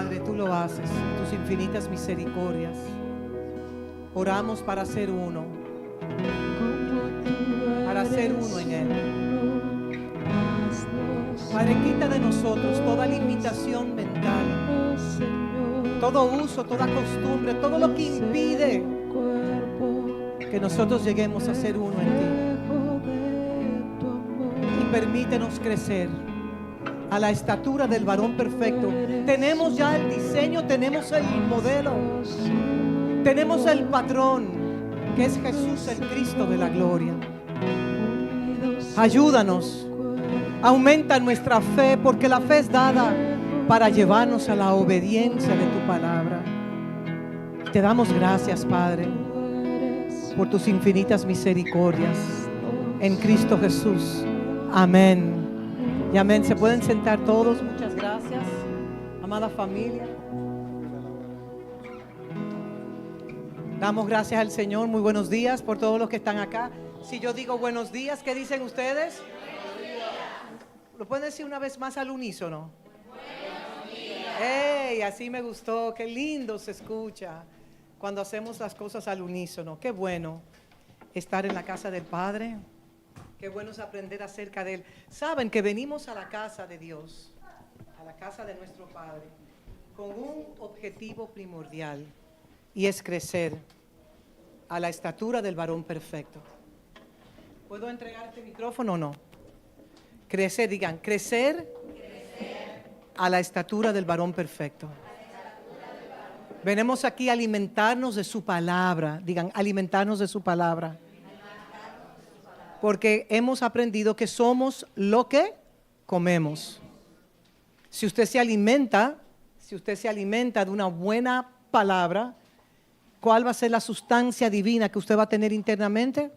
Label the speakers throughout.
Speaker 1: Padre, tú lo haces, tus infinitas misericordias. Oramos para ser uno, en Él. Padre, quita de nosotros toda limitación mental, todo uso, toda costumbre, todo lo que impide que nosotros lleguemos a ser uno en ti. Y permítenos crecer a la estatura del varón perfecto. Tenemos ya el diseño, tenemos el modelo, tenemos el patrón, que es Jesús, el Cristo de la gloria. Ayúdanos, aumenta nuestra fe, porque la fe es dada para llevarnos a la obediencia de tu palabra. Te damos gracias, Padre, por tus infinitas misericordias en Cristo Jesús. Amén y amén. Se pueden sentar todos. Muchas gracias, amada familia. Damos gracias al Señor. Muy buenos días por todos los que están acá. Si yo digo buenos días, ¿qué dicen ustedes? Buenos días. ¿Lo pueden decir una vez más al unísono? Buenos días. ¡Ey! Así me gustó. Qué lindo se escucha cuando hacemos las cosas al unísono. Qué bueno estar en la casa del Padre. Qué bueno es aprender acerca de Él. Saben que venimos a la casa de Dios, a la casa de nuestro Padre, con un objetivo primordial, y es crecer a la estatura del varón perfecto. ¿Puedo entregar este micrófono o no? Crecer, digan, crecer a la estatura del varón perfecto. Venimos aquí a alimentarnos de su palabra. Digan, alimentarnos de su palabra. Porque hemos aprendido que somos lo que comemos. Si usted se alimenta de una buena palabra, ¿cuál va a ser la sustancia divina que usted va a tener internamente?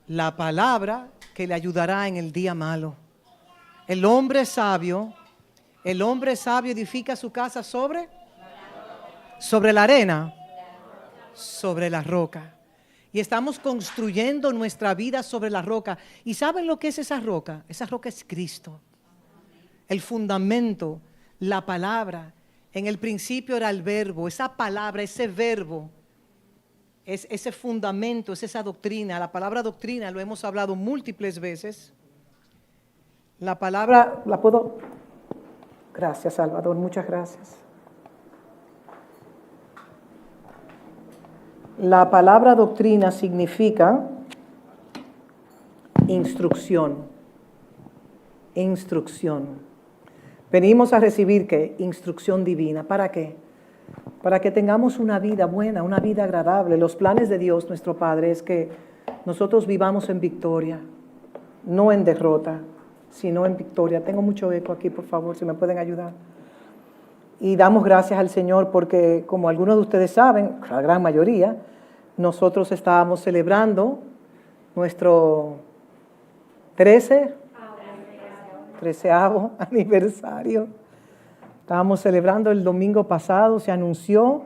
Speaker 1: La palabra que le ayudará en el día malo. El hombre sabio edifica su casa sobre la arena, sobre la roca. Y estamos construyendo nuestra vida sobre la roca. ¿Y saben lo que es esa roca? Esa roca es Cristo. El fundamento, la palabra. En el principio era el verbo. Esa palabra, ese verbo, es ese fundamento, es esa doctrina. La palabra doctrina lo hemos hablado múltiples veces. La palabra, ¿la puedo? Gracias, Salvador, muchas gracias. La palabra doctrina significa instrucción. Instrucción. Venimos a recibir, ¿qué? Instrucción divina. ¿Para qué? Para que tengamos una vida buena, una vida agradable. Los planes de Dios, nuestro Padre, es que nosotros vivamos en victoria, no en derrota, sino en victoria. Tengo mucho eco aquí, por favor, si me pueden ayudar. Y damos gracias al Señor porque, como algunos de ustedes saben, la gran mayoría, nosotros estábamos celebrando nuestro 13º aniversario. Estábamos celebrando el domingo pasado, se anunció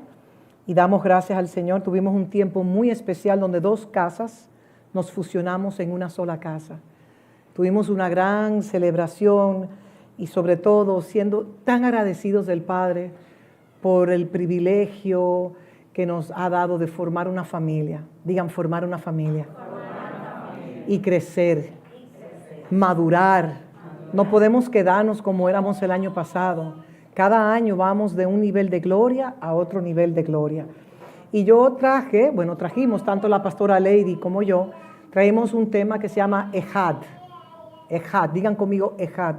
Speaker 1: y damos gracias al Señor. Tuvimos un tiempo muy especial donde 2 casas nos fusionamos en una sola casa. Tuvimos una gran celebración y sobre todo siendo tan agradecidos del Padre por el privilegio que nos ha dado de formar una familia. Digan, formar una familia. Y crecer, madurar. No podemos quedarnos como éramos el año pasado. Cada año vamos de un nivel de gloria a otro nivel de gloria. Y yo trajimos, tanto la pastora Lady como yo, traímos un tema que se llama Ejad. Ejad, digan conmigo Ejad.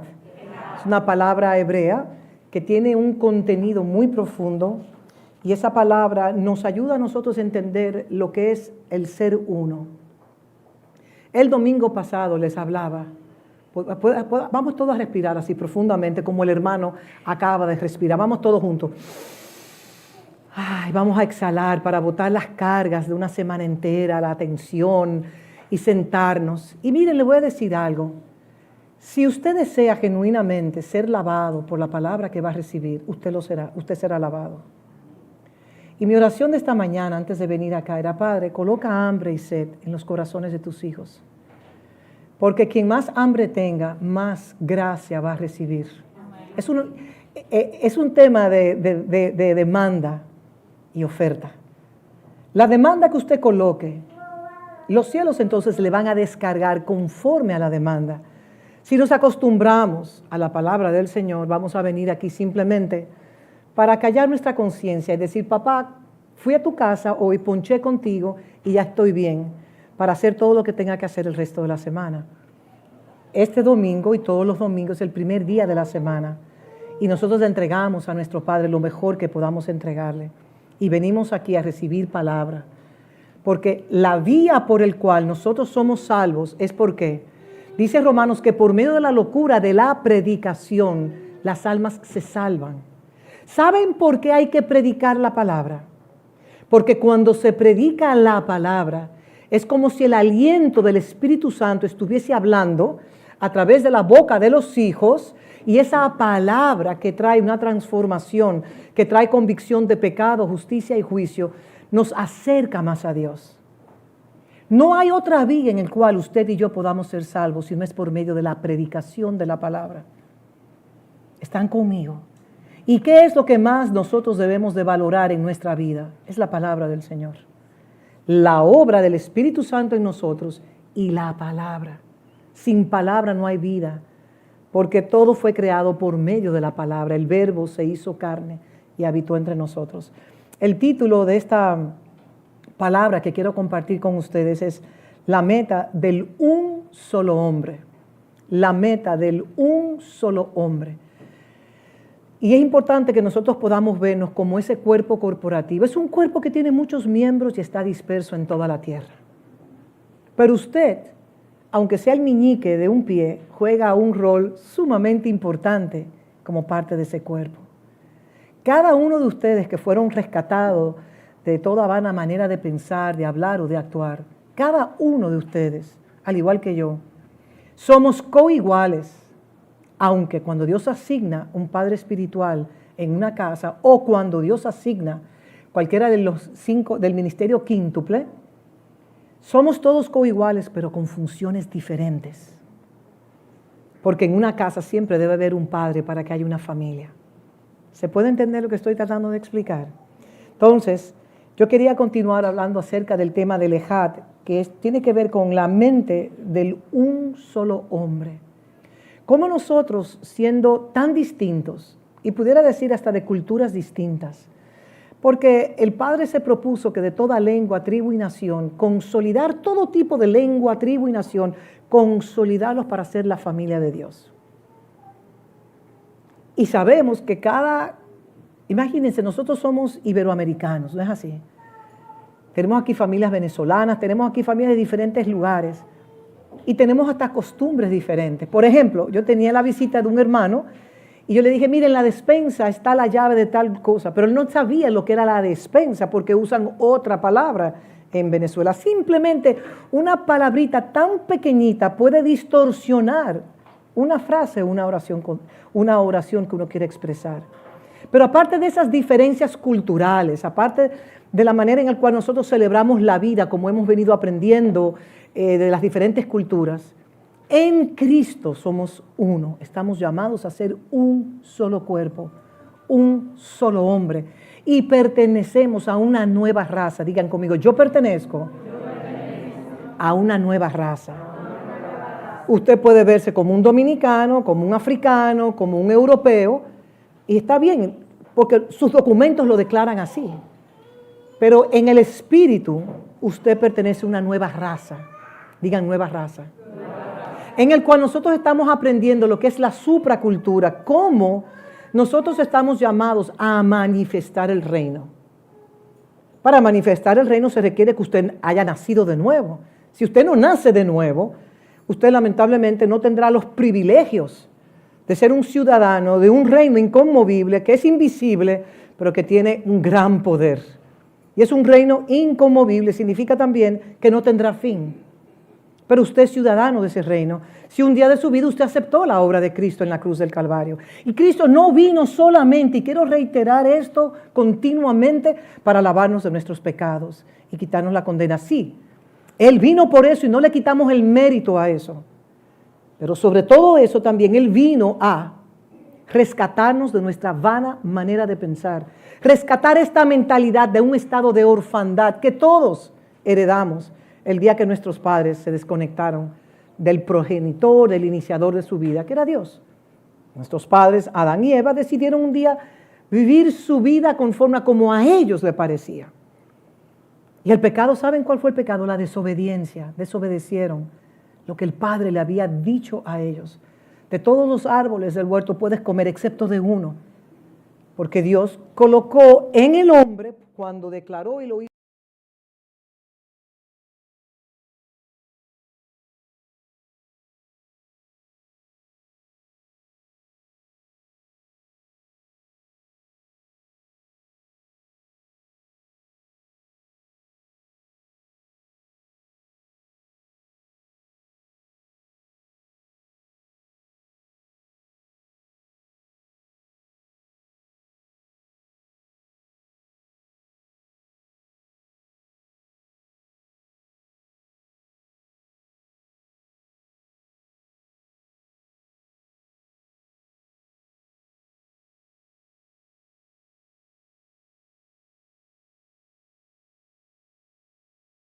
Speaker 1: Es una palabra hebrea que tiene un contenido muy profundo y esa palabra nos ayuda a nosotros a entender lo que es el ser uno. El domingo pasado les hablaba, vamos todos a respirar así profundamente como el hermano acaba de respirar, vamos todos juntos. Ay, vamos a exhalar para botar las cargas de una semana entera, la tensión y sentarnos. Y miren, le voy a decir algo. Si usted desea genuinamente ser lavado por la palabra que va a recibir, usted lo será, usted será lavado. Y mi oración de esta mañana, antes de venir acá, era: Padre, coloca hambre y sed en los corazones de tus hijos. Porque quien más hambre tenga, más gracia va a recibir. Es un tema de demanda y oferta. La demanda que usted coloque, los cielos entonces le van a descargar conforme a la demanda. Si nos acostumbramos a la palabra del Señor, vamos a venir aquí simplemente para callar nuestra conciencia y decir, papá, fui a tu casa hoy, ponché contigo y ya estoy bien para hacer todo lo que tenga que hacer el resto de la semana. Este domingo y todos los domingos es el primer día de la semana y nosotros le entregamos a nuestro Padre lo mejor que podamos entregarle y venimos aquí a recibir palabra, porque la vía por el cual nosotros somos salvos es porque dice Romanos que por medio de la locura de la predicación las almas se salvan. ¿Saben por qué hay que predicar la palabra? Porque cuando se predica la palabra es como si el aliento del Espíritu Santo estuviese hablando a través de la boca de los hijos y esa palabra que trae una transformación, que trae convicción de pecado, justicia y juicio, nos acerca más a Dios. No hay otra vía en la cual usted y yo podamos ser salvos si no es por medio de la predicación de la palabra. ¿Están conmigo? ¿Y qué es lo que más nosotros debemos de valorar en nuestra vida? Es la palabra del Señor. La obra del Espíritu Santo en nosotros y la palabra. Sin palabra no hay vida, porque todo fue creado por medio de la palabra. El Verbo se hizo carne y habitó entre nosotros. El título de esta palabra que quiero compartir con ustedes es la meta del un solo hombre. La meta del un solo hombre. Y es importante que nosotros podamos vernos como ese cuerpo corporativo. Es un cuerpo que tiene muchos miembros y está disperso en toda la tierra. Pero usted, aunque sea el meñique de un pie, juega un rol sumamente importante como parte de ese cuerpo. Cada uno de ustedes que fueron rescatados de toda vana manera de pensar, de hablar o de actuar, cada uno de ustedes, al igual que yo, somos coiguales, aunque cuando Dios asigna un padre espiritual en una casa o cuando Dios asigna cualquiera de los 5 del ministerio quíntuple, somos todos coiguales, pero con funciones diferentes. Porque en una casa siempre debe haber un padre para que haya una familia. ¿Se puede entender lo que estoy tratando de explicar? Entonces, yo quería continuar hablando acerca del tema del Ejad, que tiene que ver con la mente del un solo hombre. Cómo nosotros, siendo tan distintos, y pudiera decir hasta de culturas distintas, porque el Padre se propuso que de toda lengua, tribu y nación, consolidar todo tipo de lengua, tribu y nación, consolidarlos para ser la familia de Dios. Y sabemos que imagínense, nosotros somos iberoamericanos, ¿no es así? Tenemos aquí familias venezolanas, tenemos aquí familias de diferentes lugares y tenemos hasta costumbres diferentes. Por ejemplo, yo tenía la visita de un hermano y yo le dije, mire, en la despensa está la llave de tal cosa, pero él no sabía lo que era la despensa porque usan otra palabra en Venezuela. Simplemente una palabrita tan pequeñita puede distorsionar una frase, una oración que uno quiere expresar. Pero aparte de esas diferencias culturales, aparte de la manera en la cual nosotros celebramos la vida, como hemos venido aprendiendo de las diferentes culturas, en Cristo somos uno. Estamos llamados a ser un solo cuerpo, un solo hombre. Y pertenecemos a una nueva raza. Digan conmigo, yo pertenezco a una nueva raza. Usted puede verse como un dominicano, como un africano, como un europeo, y está bien, porque sus documentos lo declaran así. Pero en el espíritu, usted pertenece a una nueva raza. Digan nueva raza. En el cual nosotros estamos aprendiendo lo que es la supracultura, cómo nosotros estamos llamados a manifestar el reino. Para manifestar el reino se requiere que usted haya nacido de nuevo. Si usted no nace de nuevo, usted lamentablemente no tendrá los privilegios de ser un ciudadano de un reino inconmovible, que es invisible, pero que tiene un gran poder. Y es un reino inconmovible, significa también que no tendrá fin. Pero usted es ciudadano de ese reino. Si un día de su vida usted aceptó la obra de Cristo en la cruz del Calvario. Y Cristo no vino solamente, y quiero reiterar esto continuamente, para lavarnos de nuestros pecados y quitarnos la condena. Sí, Él vino por eso y no le quitamos el mérito a eso. Pero sobre todo eso también Él vino a rescatarnos de nuestra vana manera de pensar, rescatar esta mentalidad de un estado de orfandad que todos heredamos el día que nuestros padres se desconectaron del progenitor, del iniciador de su vida, que era Dios. Nuestros padres, Adán y Eva, decidieron un día vivir su vida conforme a como a ellos le parecía. Y el pecado, ¿saben cuál fue el pecado? La desobediencia. Desobedecieron lo que el Padre le había dicho a ellos. De todos los árboles del huerto puedes comer excepto de uno, porque Dios colocó en el hombre, cuando declaró y lo hizo,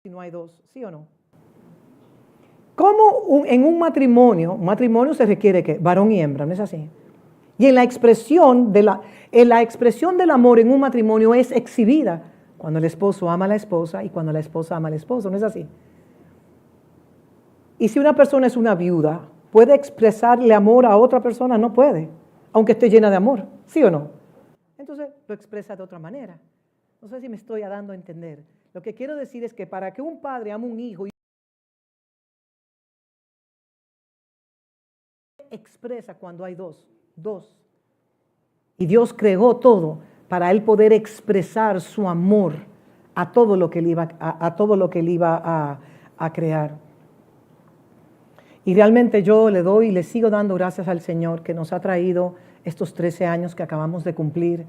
Speaker 1: si no hay dos, ¿sí o no? ¿Cómo en un matrimonio se requiere que varón y hembra, ¿no es así? Y en la expresión del amor en un matrimonio es exhibida cuando el esposo ama a la esposa y cuando la esposa ama al esposo, ¿no es así? Y si una persona es una viuda, ¿puede expresarle amor a otra persona? No puede, aunque esté llena de amor, ¿sí o no? Entonces lo expresa de otra manera. No sé si me estoy dando a entender. Lo que quiero decir es que para que un padre ame a un hijo, expresa cuando hay dos. Y Dios creó todo para él poder expresar su amor a todo lo que él iba a crear. Y realmente yo le sigo dando gracias al Señor que nos ha traído estos 13 años que acabamos de cumplir.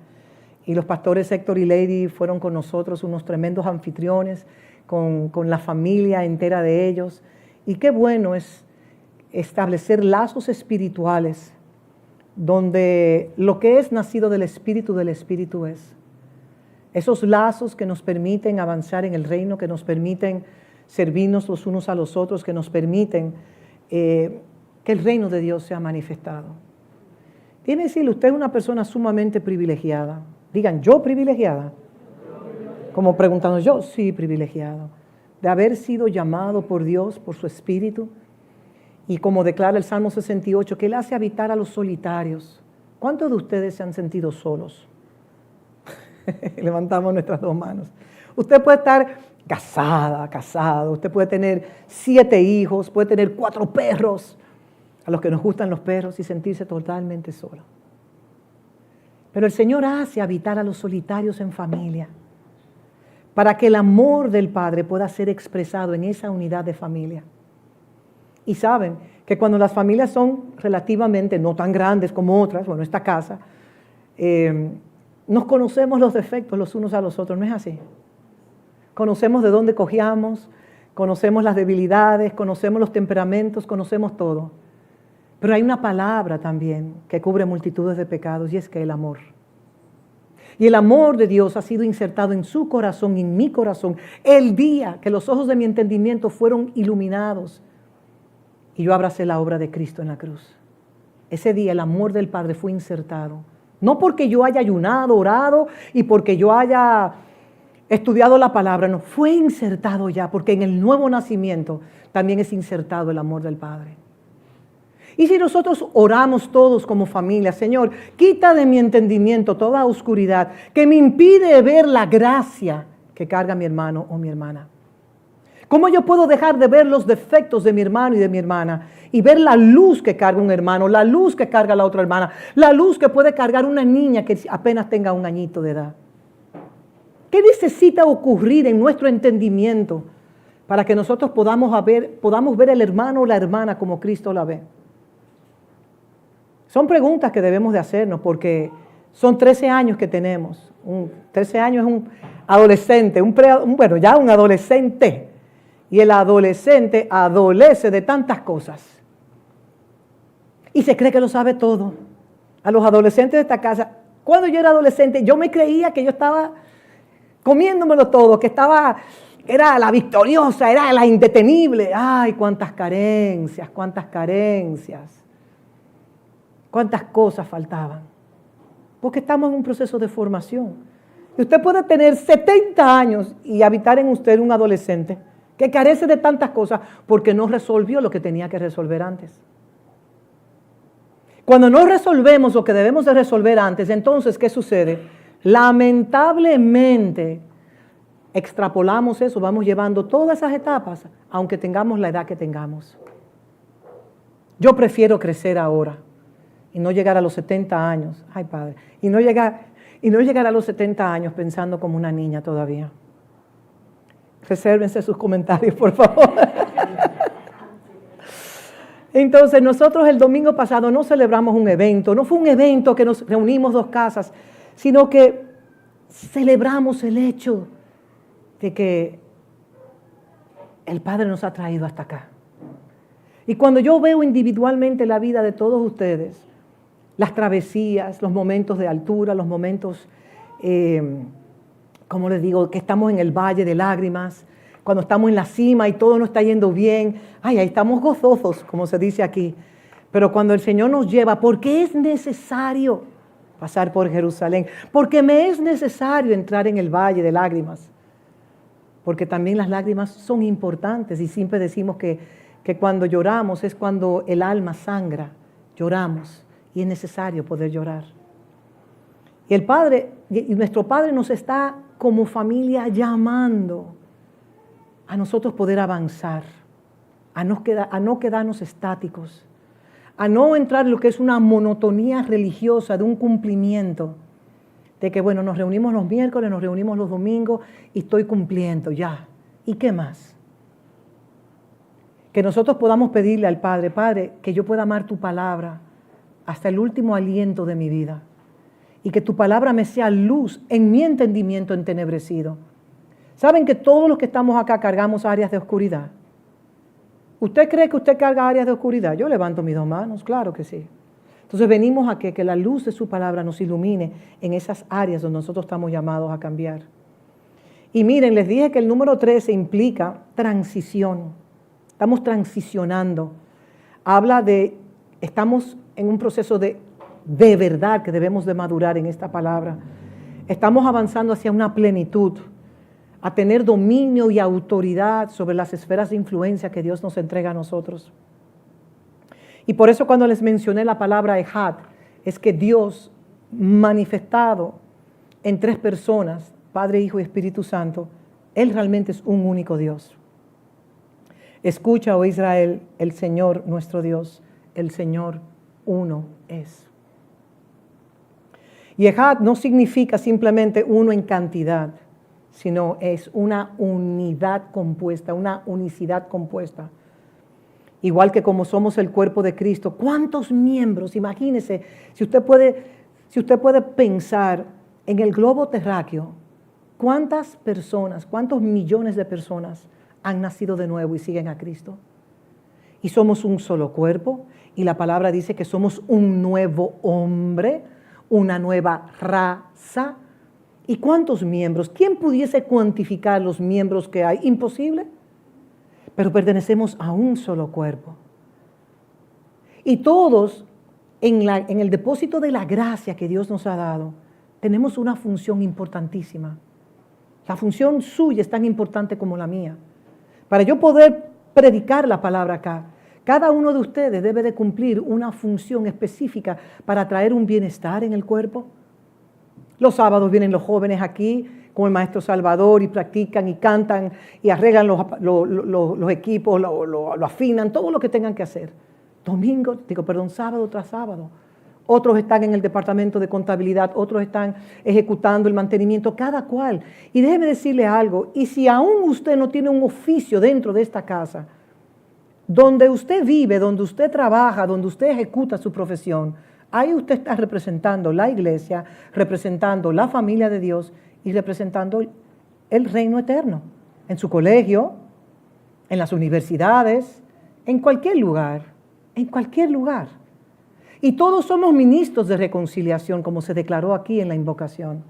Speaker 1: Y los pastores Héctor y Lady fueron con nosotros unos tremendos anfitriones, con la familia entera de ellos. Y qué bueno es establecer lazos espirituales donde lo que es nacido del Espíritu es. Esos lazos que nos permiten avanzar en el reino, que nos permiten servirnos los unos a los otros, que nos permiten que el reino de Dios sea manifestado. Tiene que decirle, usted es una persona sumamente privilegiada. Digan, ¿yo privilegiada? Como preguntando yo, sí, privilegiado. De haber sido llamado por Dios, por su Espíritu. Y como declara el Salmo 68, que Él hace habitar a los solitarios. ¿Cuántos de ustedes se han sentido solos? Levantamos nuestras dos manos. Usted puede estar casado. Usted puede tener 7 hijos, puede tener 4 perros. A los que nos gustan los perros y sentirse totalmente solo. Pero el Señor hace habitar a los solitarios en familia para que el amor del Padre pueda ser expresado en esa unidad de familia. Y saben que cuando las familias son relativamente no tan grandes como otras, bueno, esta casa, nos conocemos los defectos los unos a los otros, ¿no es así? Conocemos de dónde cojeamos, conocemos las debilidades, conocemos los temperamentos, conocemos todo. Pero hay una palabra también que cubre multitudes de pecados y es que el amor. Y el amor de Dios ha sido insertado en su corazón, en mi corazón, el día que los ojos de mi entendimiento fueron iluminados y yo abracé la obra de Cristo en la cruz. Ese día el amor del Padre fue insertado. No porque yo haya ayunado, orado y porque yo haya estudiado la palabra, no, fue insertado ya, porque en el nuevo nacimiento también es insertado el amor del Padre. Y si nosotros oramos todos como familia, Señor, quita de mi entendimiento toda oscuridad que me impide ver la gracia que carga mi hermano o mi hermana. ¿Cómo yo puedo dejar de ver los defectos de mi hermano y de mi hermana y ver la luz que carga un hermano, la luz que carga la otra hermana, la luz que puede cargar una niña que apenas tenga 1 añito de edad? ¿Qué necesita ocurrir en nuestro entendimiento para que nosotros podamos ver el hermano o la hermana como Cristo la ve? Son preguntas que debemos de hacernos porque son 13 años que tenemos. 13 años es un adolescente, ya un adolescente. Y el adolescente adolece de tantas cosas. Y se cree que lo sabe todo. a los adolescentes de esta casa. Cuando yo era adolescente, yo me creía que yo estaba comiéndomelo todo, que era la victoriosa, era la indetenible. Ay, cuántas carencias, cuántas cosas faltaban. Porque estamos en un proceso de formación. Y usted puede tener 70 años y habitar en usted un adolescente que carece de tantas cosas porque no resolvió lo que tenía que resolver antes. Cuando no resolvemos lo que debemos de resolver antes, entonces, ¿qué sucede? Lamentablemente, extrapolamos eso, vamos llevando todas esas etapas, aunque tengamos la edad que tengamos. Yo prefiero crecer ahora y no llegar a los 70 años, ay Padre, y no llegar a los 70 años pensando como una niña todavía. Resérvense sus comentarios, por favor. Entonces, nosotros el domingo pasado no celebramos un evento, no fue un evento que nos reunimos dos casas, sino que celebramos el hecho de que el Padre nos ha traído hasta acá. Y cuando yo veo individualmente la vida de todos ustedes, las travesías, los momentos de altura, los momentos, como les digo, que estamos en el valle de lágrimas, cuando estamos en la cima y todo nos está yendo bien, ay, ahí estamos gozosos, como se dice aquí. Pero cuando el Señor nos lleva, porque es necesario pasar por Jerusalén, porque me es necesario entrar en el valle de lágrimas, porque también las lágrimas son importantes y siempre decimos que cuando lloramos es cuando el alma sangra, lloramos y es necesario poder llorar. Y el Padre, y nuestro Padre nos está como familia llamando a nosotros poder avanzar, a no quedarnos estáticos, a no entrar en lo que es una monotonía religiosa de un cumplimiento, de que bueno, nos reunimos los miércoles, nos reunimos los domingos y estoy cumpliendo ya. ¿Y qué más? Que nosotros podamos pedirle al Padre, Padre, que yo pueda amar tu palabra hasta el último aliento de mi vida y que tu palabra me sea luz en mi entendimiento entenebrecido. ¿Saben que todos los que estamos acá cargamos áreas de oscuridad? ¿Usted cree que usted carga áreas de oscuridad? Yo levanto mis dos manos, claro que sí. Entonces venimos a que la luz de su palabra nos ilumine en esas áreas donde nosotros estamos llamados a cambiar. Y miren, les dije que el número 13 implica transición. Estamos transicionando. Habla de, estamos en un proceso de verdad que debemos de madurar en esta palabra. Estamos avanzando hacia una plenitud, a tener dominio y autoridad sobre las esferas de influencia que Dios nos entrega a nosotros. Y por eso cuando les mencioné la palabra Ejad, es que Dios manifestado en tres personas, Padre, Hijo y Espíritu Santo, Él realmente es un único Dios. Escucha, oh Israel, el Señor nuestro Dios, el Señor uno es. Y Ejad no significa simplemente uno en cantidad, sino es una unidad compuesta, una unicidad compuesta. Igual que como somos el cuerpo de Cristo, ¿cuántos miembros? Imagínese, si usted puede pensar en el globo terráqueo, ¿cuántas personas, cuántos millones de personas han nacido de nuevo y siguen a Cristo? Y somos un solo cuerpo, y la palabra dice que somos un nuevo hombre, una nueva raza. ¿Y cuántos miembros? ¿Quién pudiese cuantificar los miembros que hay? Imposible. Pero pertenecemos a un solo cuerpo. Y todos, en el depósito de la gracia que Dios nos ha dado, tenemos una función importantísima. La función suya es tan importante como la mía. Para yo poder predicar la palabra acá, cada uno de ustedes debe de cumplir una función específica para traer un bienestar en el cuerpo. Los sábados vienen los jóvenes aquí con el maestro Salvador y practican y cantan y arreglan los equipos, lo afinan, todo lo que tengan que hacer. Sábado tras sábado. Otros están en el departamento de contabilidad, otros están ejecutando el mantenimiento, cada cual. Y déjeme decirle algo, y si aún usted no tiene un oficio dentro de esta casa, donde usted vive, donde usted trabaja, donde usted ejecuta su profesión, ahí usted está representando la iglesia, representando la familia de Dios y representando el reino eterno. En su colegio, en las universidades, en cualquier lugar, en cualquier lugar. Y todos somos ministros de reconciliación, como se declaró aquí en la invocación.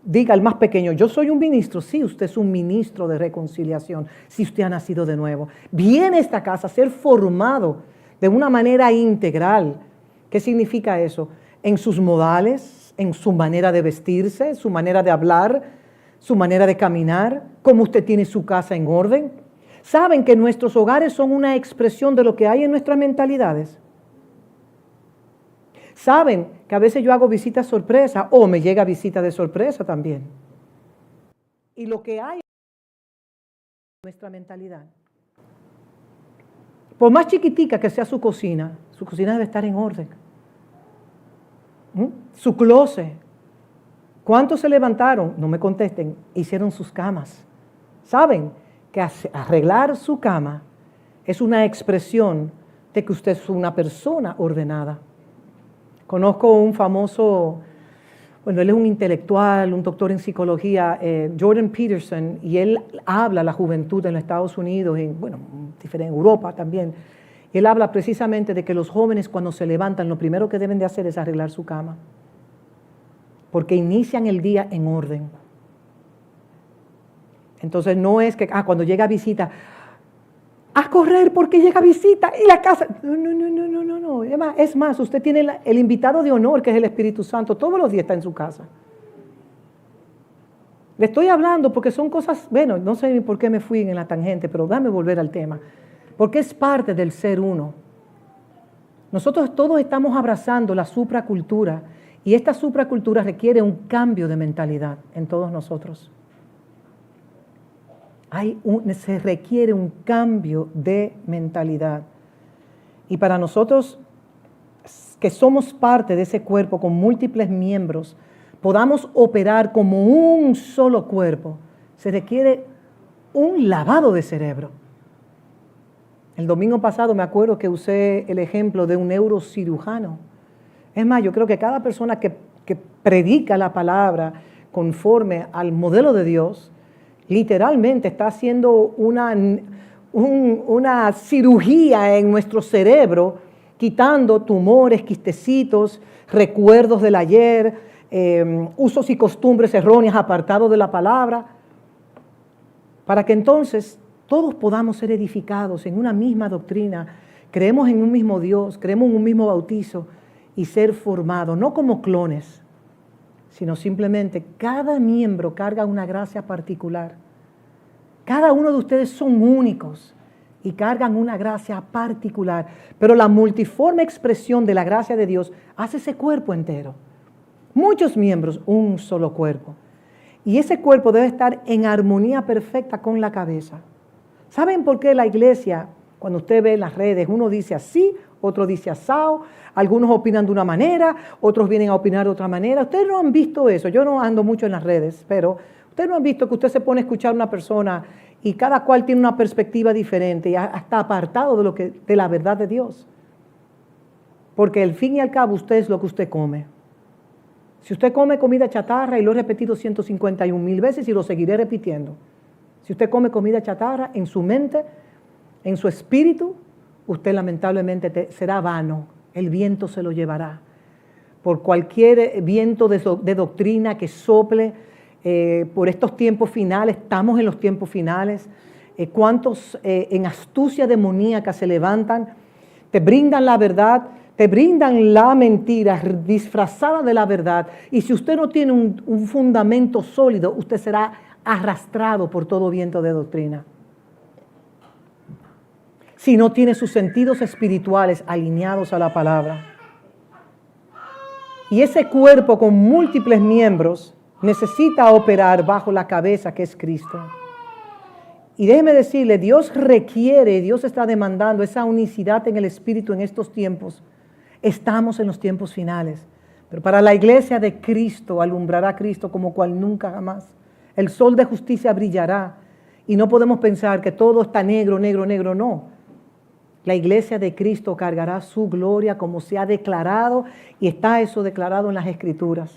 Speaker 1: Diga al más pequeño, yo soy un ministro. Sí, usted es un ministro de reconciliación, si usted ha nacido de nuevo. Viene a esta casa a ser formado de una manera integral. ¿Qué significa eso? En sus modales, en su manera de vestirse, su manera de hablar, su manera de caminar, cómo usted tiene su casa en orden. ¿Saben que nuestros hogares son una expresión de lo que hay en nuestras mentalidades? ¿Saben que a veces yo hago visitas sorpresa o me llega visita de sorpresa también? Y lo que hay en nuestra mentalidad. Por más chiquitica que sea su cocina debe estar en orden. Su closet. ¿Cuántos se levantaron? No me contesten. Hicieron sus camas. ¿Saben que arreglar su cama es una expresión de que usted es una persona ordenada? Conozco un famoso, bueno, él es un intelectual, un doctor en psicología, Jordan Peterson, y él habla a la juventud en los Estados Unidos, en Europa también. Él habla precisamente de que los jóvenes cuando se levantan, lo primero que deben de hacer es arreglar su cama, porque inician el día en orden. Entonces no es que cuando llega visita, a correr porque llega visita y la casa. No. Es más, usted tiene el invitado de honor que es el Espíritu Santo. Todos los días está en su casa. Le estoy hablando porque son cosas, bueno, no sé ni por qué me fui en la tangente, pero déjame volver al tema. Porque es parte del ser uno. Nosotros todos estamos abrazando la supracultura y esta supracultura requiere un cambio de mentalidad en todos nosotros. Se requiere un cambio de mentalidad. Y para nosotros que somos parte de ese cuerpo con múltiples miembros, podamos operar como un solo cuerpo, se requiere un lavado de cerebro. El domingo pasado me acuerdo que usé el ejemplo de un neurocirujano. Es más, yo creo que cada persona que predica la palabra conforme al modelo de Dios, literalmente está haciendo una cirugía en nuestro cerebro, quitando tumores, quistecitos, recuerdos del ayer, usos y costumbres erróneas apartados de la palabra, para que entonces todos podamos ser edificados en una misma doctrina, creemos en un mismo Dios, creemos en un mismo bautizo y ser formados, no como clones, sino simplemente cada miembro carga una gracia particular. Cada uno de ustedes son únicos y cargan una gracia particular, pero la multiforme expresión de la gracia de Dios hace ese cuerpo entero. Muchos miembros, un solo cuerpo. Y ese cuerpo debe estar en armonía perfecta con la cabeza. ¿Saben por qué la iglesia, cuando usted ve en las redes, uno dice así, otro dice asao, algunos opinan de una manera, otros vienen a opinar de otra manera? Ustedes no han visto eso, yo no ando mucho en las redes, pero ustedes no han visto que usted se pone a escuchar a una persona y cada cual tiene una perspectiva diferente y está apartado de la verdad de Dios. Porque al fin y al cabo usted es lo que usted come. Si usted come comida chatarra, y lo he repetido 151,000 veces y lo seguiré repitiendo, si usted come comida chatarra, en su mente, en su espíritu, usted lamentablemente será vano. El viento se lo llevará. Por cualquier viento de doctrina que sople por estos tiempos finales, estamos en los tiempos finales. ¿Cuántos en astucia demoníaca se levantan? Te brindan la verdad, te brindan la mentira disfrazada de la verdad. Y si usted no tiene un fundamento sólido, usted será arrastrado por todo viento de doctrina. Si no tiene sus sentidos espirituales alineados a la palabra. Y ese cuerpo con múltiples miembros necesita operar bajo la cabeza que es Cristo. Y déjeme decirle, Dios está demandando esa unicidad en el Espíritu en estos tiempos. Estamos en los tiempos finales. Pero para la iglesia de Cristo alumbrará Cristo como cual nunca jamás. El sol de justicia brillará. Y no podemos pensar que todo está negro, no. La iglesia de Cristo cargará su gloria como se ha declarado y está eso declarado en las Escrituras.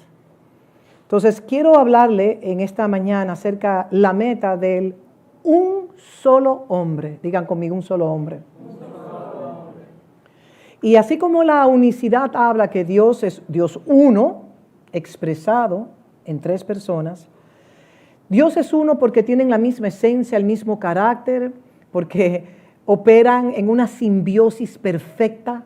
Speaker 1: Entonces quiero hablarle en esta mañana acerca de la meta del un solo hombre. Digan conmigo, un solo hombre. Y así como la unicidad habla que Dios es Dios uno, expresado en tres personas, Dios es uno porque tienen la misma esencia, el mismo carácter, porque operan en una simbiosis perfecta.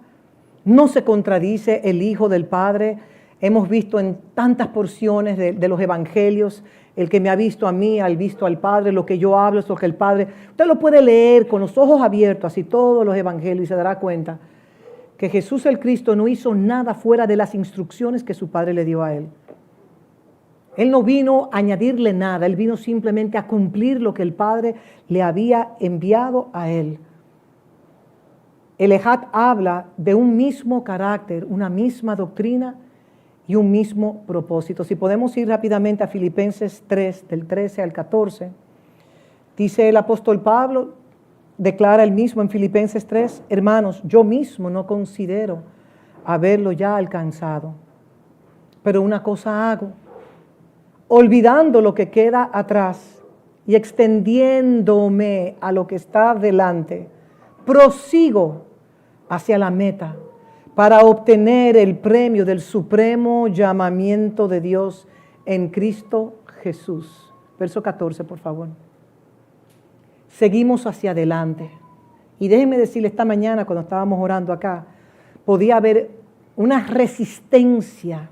Speaker 1: No se contradice el Hijo del Padre. Hemos visto en tantas porciones de los evangelios, el que me ha visto a mí, ha visto al Padre, lo que yo hablo es lo que el Padre. Usted lo puede leer con los ojos abiertos, así todos los evangelios, y se dará cuenta que Jesús el Cristo no hizo nada fuera de las instrucciones que su Padre le dio a él. Él no vino a añadirle nada, él vino simplemente a cumplir lo que el Padre le había enviado a él. El Ejad habla de un mismo carácter, una misma doctrina y un mismo propósito. Si podemos ir rápidamente a Filipenses 3, del 13 al 14, dice el apóstol Pablo, declara él mismo en Filipenses 3, hermanos, yo mismo no considero haberlo ya alcanzado, pero una cosa hago, olvidando lo que queda atrás y extendiéndome a lo que está delante, prosigo hacia la meta para obtener el premio del supremo llamamiento de Dios en Cristo Jesús. Verso 14, por favor. Seguimos hacia adelante. Y déjenme decirle, esta mañana cuando estábamos orando acá, podía haber una resistencia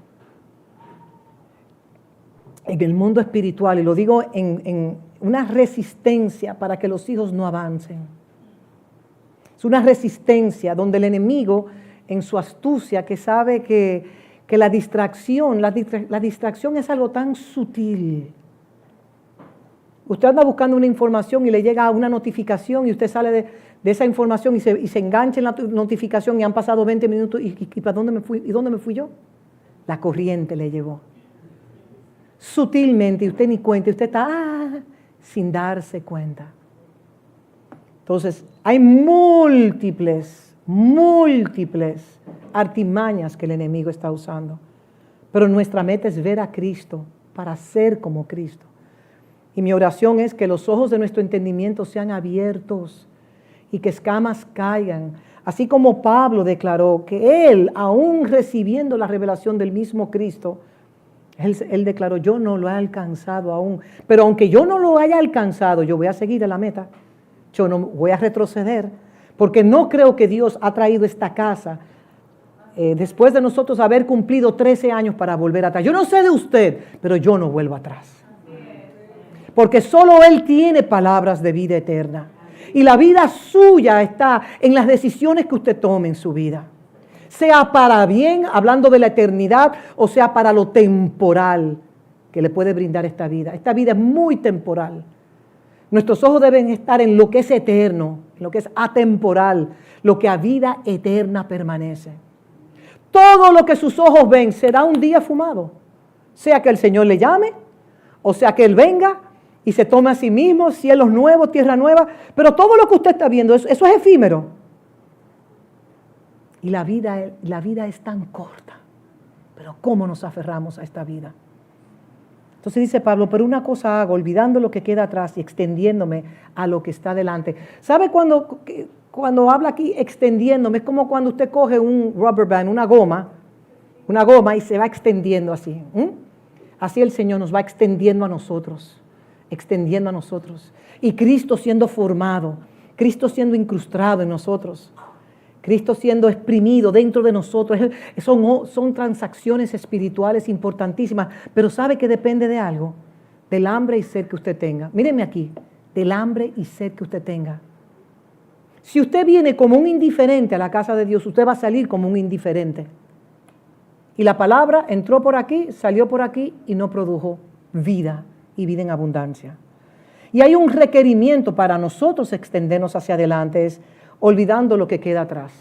Speaker 1: en el mundo espiritual, y lo digo en una resistencia para que los hijos no avancen. Es una resistencia donde el enemigo, en su astucia, que sabe que la distracción es algo tan sutil. Usted anda buscando una información y le llega una notificación y usted sale de esa información y se engancha en la notificación y han pasado 20 minutos y ¿para dónde me fui? ¿Y dónde me fui yo? La corriente le llevó. Sutilmente, y usted ni cuenta, usted está sin darse cuenta. Entonces, hay múltiples artimañas que el enemigo está usando. Pero nuestra meta es ver a Cristo para ser como Cristo. Y mi oración es que los ojos de nuestro entendimiento sean abiertos y que escamas caigan. Así como Pablo declaró que él, aún recibiendo la revelación del mismo Cristo, él declaró, yo no lo he alcanzado aún. Pero aunque yo no lo haya alcanzado, yo voy a seguir a la meta. Yo no voy a retroceder. Porque no creo que Dios ha traído esta casa después de nosotros haber cumplido 13 años para volver atrás. Yo no sé de usted, pero yo no vuelvo atrás. Porque solo Él tiene palabras de vida eterna. Y la vida suya está en las decisiones que usted tome en su vida. Sea para bien, hablando de la eternidad, o sea para lo temporal que le puede brindar esta vida. Esta vida es muy temporal. Nuestros ojos deben estar en lo que es eterno, en lo que es atemporal, lo que a vida eterna permanece. Todo lo que sus ojos ven será un día fumado. Sea que el Señor le llame, o sea que Él venga y se tome a sí mismo, cielos nuevos, tierra nueva. Pero todo lo que usted está viendo, eso es efímero. Y la vida es tan corta. Pero ¿cómo nos aferramos a esta vida? Entonces dice Pablo, pero una cosa hago, olvidando lo que queda atrás y extendiéndome a lo que está delante. ¿Sabe cuando habla aquí extendiéndome? Es como cuando usted coge un rubber band, una goma y se va extendiendo así. Así el Señor nos va extendiendo a nosotros. Y Cristo siendo formado, Cristo siendo incrustado en nosotros. Cristo siendo exprimido dentro de nosotros. Son transacciones espirituales importantísimas, pero ¿sabe que depende de algo? Del hambre y sed que usted tenga. Míreme aquí, del hambre y sed que usted tenga. Si usted viene como un indiferente a la casa de Dios, usted va a salir como un indiferente. Y la palabra entró por aquí, salió por aquí y no produjo vida y vida en abundancia. Y hay un requerimiento para nosotros extendernos hacia adelante, es olvidando lo que queda atrás.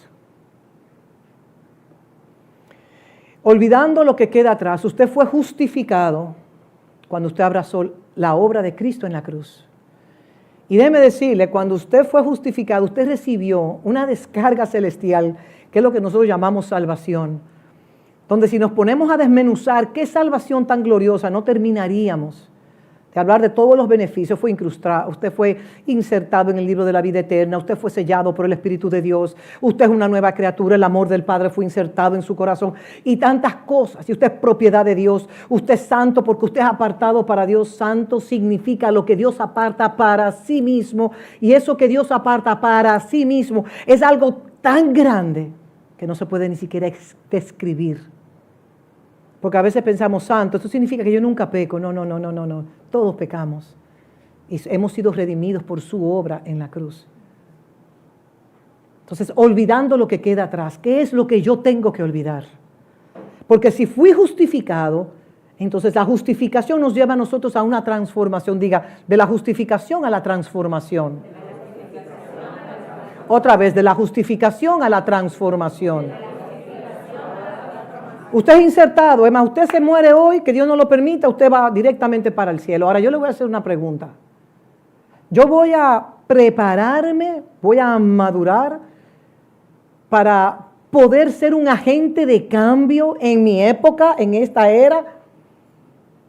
Speaker 1: Olvidando lo que queda atrás. Usted fue justificado cuando usted abrazó la obra de Cristo en la cruz. Y déjeme decirle, cuando usted fue justificado, usted recibió una descarga celestial, que es lo que nosotros llamamos salvación. Donde si nos ponemos a desmenuzar qué salvación tan gloriosa, no terminaríamos de hablar de todos los beneficios, fue incrustado, usted fue insertado en el libro de la vida eterna, usted fue sellado por el Espíritu de Dios, usted es una nueva criatura, el amor del Padre fue insertado en su corazón y tantas cosas. Y usted es propiedad de Dios, usted es santo porque usted es apartado para Dios. Santo significa lo que Dios aparta para sí mismo, y eso que Dios aparta para sí mismo es algo tan grande que no se puede ni siquiera describir. Porque a veces pensamos, santo, esto significa que yo nunca peco. No. Todos pecamos. Y hemos sido redimidos por su obra en la cruz. Entonces, olvidando lo que queda atrás, ¿qué es lo que yo tengo que olvidar? Porque si fui justificado, entonces la justificación nos lleva a nosotros a una transformación. Diga, de la justificación a la transformación. Otra vez, de la justificación a la transformación. Usted es insertado, es más, usted se muere hoy, que Dios no lo permita, usted va directamente para el cielo. Ahora yo le voy a hacer una pregunta. Yo voy a prepararme, voy a madurar para poder ser un agente de cambio en mi época, en esta era,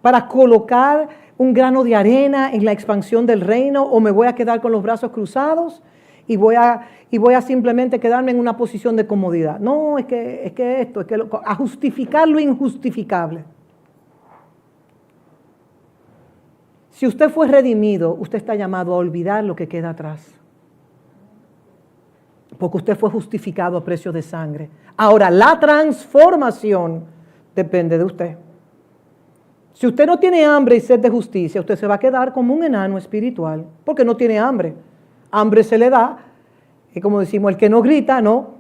Speaker 1: para colocar un grano de arena en la expansión del reino, o me voy a quedar con los brazos cruzados y voy a simplemente quedarme en una posición de comodidad. No, es que a justificar lo injustificable. Si usted fue redimido, usted está llamado a olvidar lo que queda atrás. Porque usted fue justificado a precio de sangre. Ahora, la transformación depende de usted. Si usted no tiene hambre y sed de justicia, usted se va a quedar como un enano espiritual, porque no tiene hambre. Hambre se le da, y como decimos, el que no grita, no.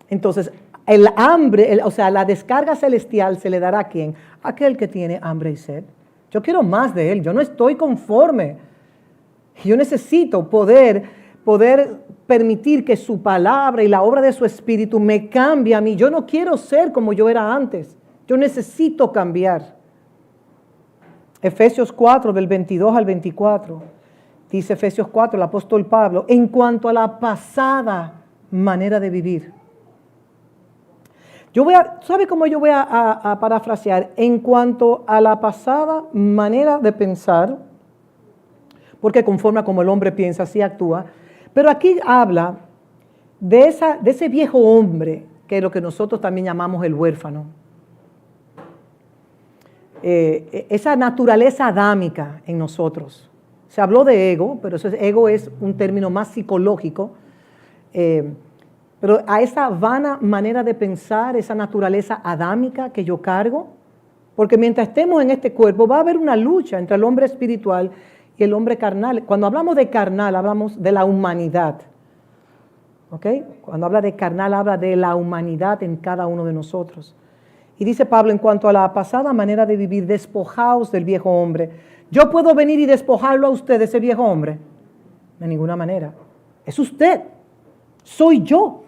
Speaker 1: Entonces, el hambre, la descarga celestial se le dará ¿a quién? Aquel que tiene hambre y sed. Yo quiero más de Él, yo no estoy conforme. Yo necesito poder permitir que su palabra y la obra de su Espíritu me cambie a mí. Yo no quiero ser como yo era antes, yo necesito cambiar. Efesios 4, del 22 al 24. Dice Efesios 4, el apóstol Pablo, en cuanto a la pasada manera de vivir. ¿Sabe cómo yo voy a parafrasear? En cuanto a la pasada manera de pensar, porque conforme a como el hombre piensa, así actúa. Pero aquí habla de ese viejo hombre, que es lo que nosotros también llamamos el huérfano. Esa naturaleza adámica en nosotros. Se habló de ego, pero ego es un término más psicológico. Pero a esa vana manera de pensar, esa naturaleza adámica que yo cargo, porque mientras estemos en este cuerpo va a haber una lucha entre el hombre espiritual y el hombre carnal. Cuando hablamos de carnal, hablamos de la humanidad. ¿Ok? Cuando habla de carnal, habla de la humanidad en cada uno de nosotros. Y dice Pablo, en cuanto a la pasada manera de vivir, despojaos del viejo hombre. ¿Yo puedo venir y despojarlo a usted de ese viejo hombre? De ninguna manera. Es usted. Soy yo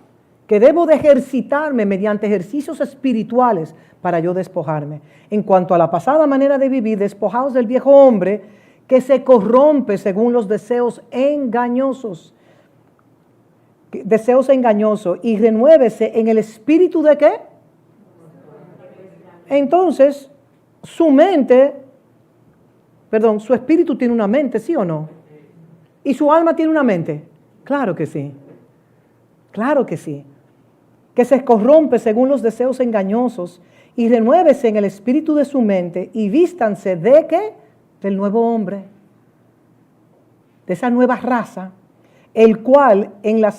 Speaker 1: que debo de ejercitarme mediante ejercicios espirituales para yo despojarme. En cuanto a la pasada manera de vivir, despojaos del viejo hombre que se corrompe según los deseos engañosos. Deseos engañosos. Y renuévese en el espíritu de ¿qué? Entonces, su espíritu tiene una mente, ¿sí o no? ¿Y su alma tiene una mente? Claro que sí. Claro que sí. Que se corrompe según los deseos engañosos y renuévese en el espíritu de su mente y vístanse ¿de qué? Del nuevo hombre. De esa nueva raza, el cual en la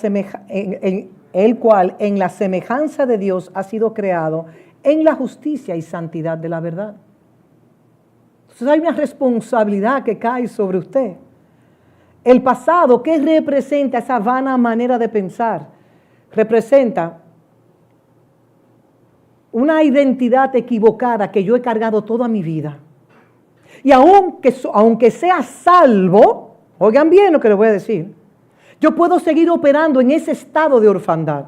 Speaker 1: semejanza de Dios ha sido creado en la justicia y santidad de la verdad. Entonces hay una responsabilidad que cae sobre usted. El pasado, ¿qué representa esa vana manera de pensar? Representa una identidad equivocada que yo he cargado toda mi vida. Y aunque sea salvo, oigan bien lo que les voy a decir, yo puedo seguir operando en ese estado de orfandad.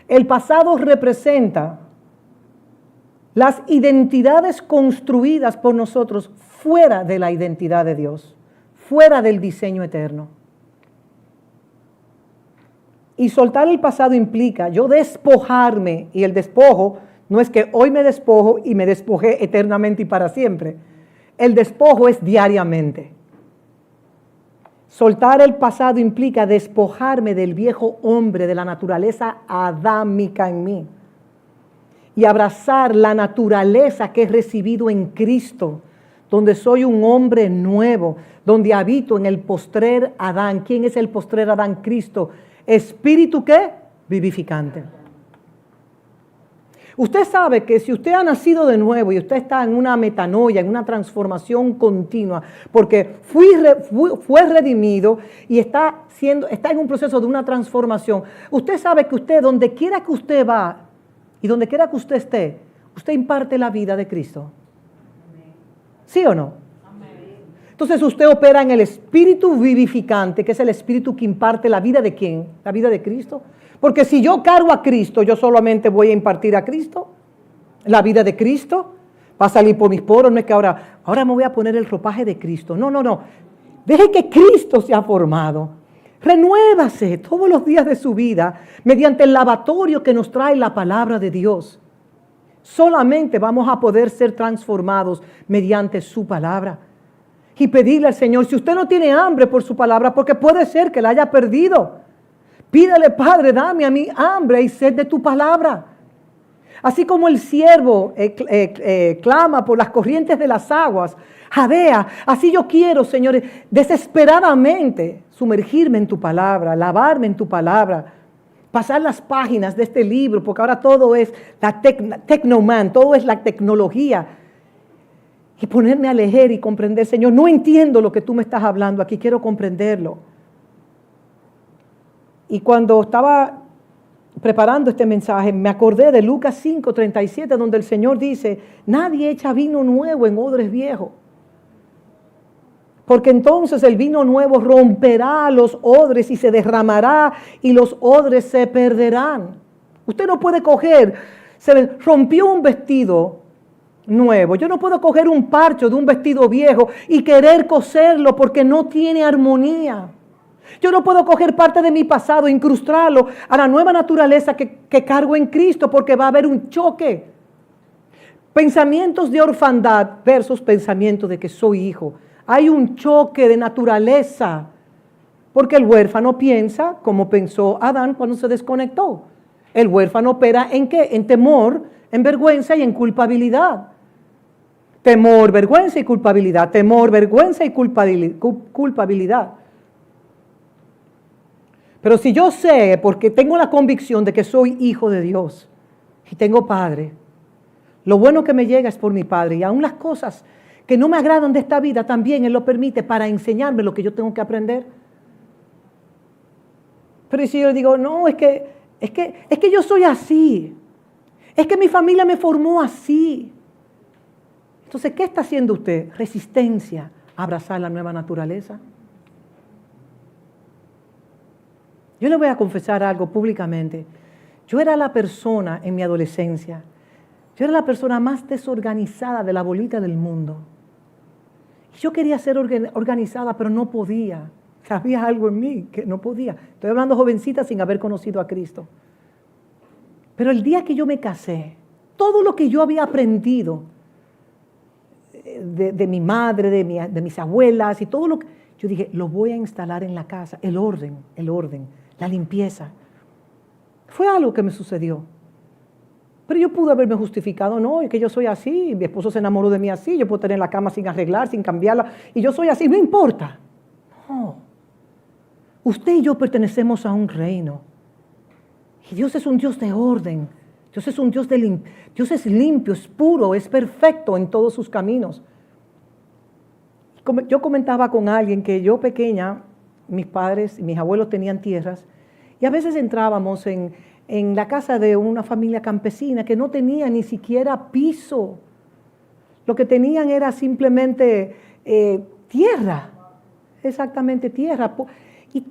Speaker 1: El pasado representa las identidades construidas por nosotros fuera de la identidad de Dios, fuera del diseño eterno. Y soltar el pasado implica yo despojarme, y el despojo No es que hoy me despojo y me despojé eternamente y para siempre. El despojo es diariamente. Soltar el pasado implica despojarme del viejo hombre, de la naturaleza adámica en mí. Y abrazar la naturaleza que he recibido en Cristo, donde soy un hombre nuevo, donde habito en el postrer Adán. ¿Quién es el postrer Adán? Cristo. ¿Espíritu qué? Vivificante. Usted sabe que si usted ha nacido de nuevo y usted está en una metanoia, en una transformación continua, porque fue redimido y está en un proceso de una transformación, usted sabe que usted, donde quiera que usted va y donde quiera que usted esté, usted imparte la vida de Cristo. ¿Sí o no? Entonces usted opera en el espíritu vivificante, que es el espíritu que imparte la vida de ¿quién? La vida de Cristo. Porque si yo cargo a Cristo, yo solamente voy a impartir a Cristo, la vida de Cristo, va a salir por mis poros. No es que ahora me voy a poner el ropaje de Cristo. No. Deje que Cristo sea formado. Renuévase todos los días de su vida mediante el lavatorio que nos trae la palabra de Dios. Solamente vamos a poder ser transformados mediante su palabra. Y pedirle al Señor, si usted no tiene hambre por su palabra, porque puede ser que la haya perdido, pídale, Padre, dame a mí hambre y sed de tu palabra. Así como el siervo clama por las corrientes de las aguas, jadea, así yo quiero, Señor, desesperadamente sumergirme en tu palabra, lavarme en tu palabra, pasar las páginas de este libro, porque ahora todo es la tecnoman, todo es la tecnología. Y ponerme a leer y comprender, Señor, no entiendo lo que tú me estás hablando aquí, quiero comprenderlo. Y cuando estaba preparando este mensaje, me acordé de Lucas 5:37, donde el Señor dice, nadie echa vino nuevo en odres viejos, porque entonces el vino nuevo romperá los odres y se derramará y los odres se perderán. Usted no puede coger, se rompió un vestido nuevo. Yo no puedo coger un parcho de un vestido viejo y querer coserlo porque no tiene armonía. Yo no puedo coger parte de mi pasado e incrustarlo a la nueva naturaleza que cargo en Cristo, porque va a haber un choque. Pensamientos de orfandad versus pensamientos de que soy hijo. Hay un choque de naturaleza, porque el huérfano piensa como pensó Adán cuando se desconectó. El huérfano opera ¿en qué? En temor, en vergüenza y en culpabilidad. Temor, vergüenza y culpabilidad. Temor, vergüenza y culpabilidad. Pero si yo sé, porque tengo la convicción de que soy hijo de Dios y tengo padre, lo bueno que me llega es por mi padre, y aún las cosas que no me agradan de esta vida también Él lo permite para enseñarme lo que yo tengo que aprender. Pero si yo digo, no, es que yo soy así, es que mi familia me formó así. Entonces, ¿qué está haciendo usted? Resistencia a abrazar la nueva naturaleza. Yo le voy a confesar algo públicamente. Yo era la persona en mi adolescencia, yo era la persona más desorganizada de la bolita del mundo. Yo quería ser organizada, pero no podía. Había algo en mí que no podía. Estoy hablando jovencita sin haber conocido a Cristo. Pero el día que yo me casé, todo lo que yo había aprendido de mi madre, de mis abuelas y todo lo que... Yo dije, lo voy a instalar en la casa, el orden, la limpieza. Fue algo que me sucedió. Pero yo pude haberme justificado, no, es que yo soy así, mi esposo se enamoró de mí así, yo puedo tener la cama sin arreglar, sin cambiarla, y yo soy así, no importa. No. Usted y yo pertenecemos a un reino. Y Dios es un Dios de orden. Dios es un Dios Dios es limpio, es puro, es perfecto en todos sus caminos. Yo comentaba con alguien que yo pequeña, mis padres y mis abuelos tenían tierras, y a veces entrábamos en la casa de una familia campesina que no tenía ni siquiera piso. Lo que tenían era simplemente tierra, exactamente tierra.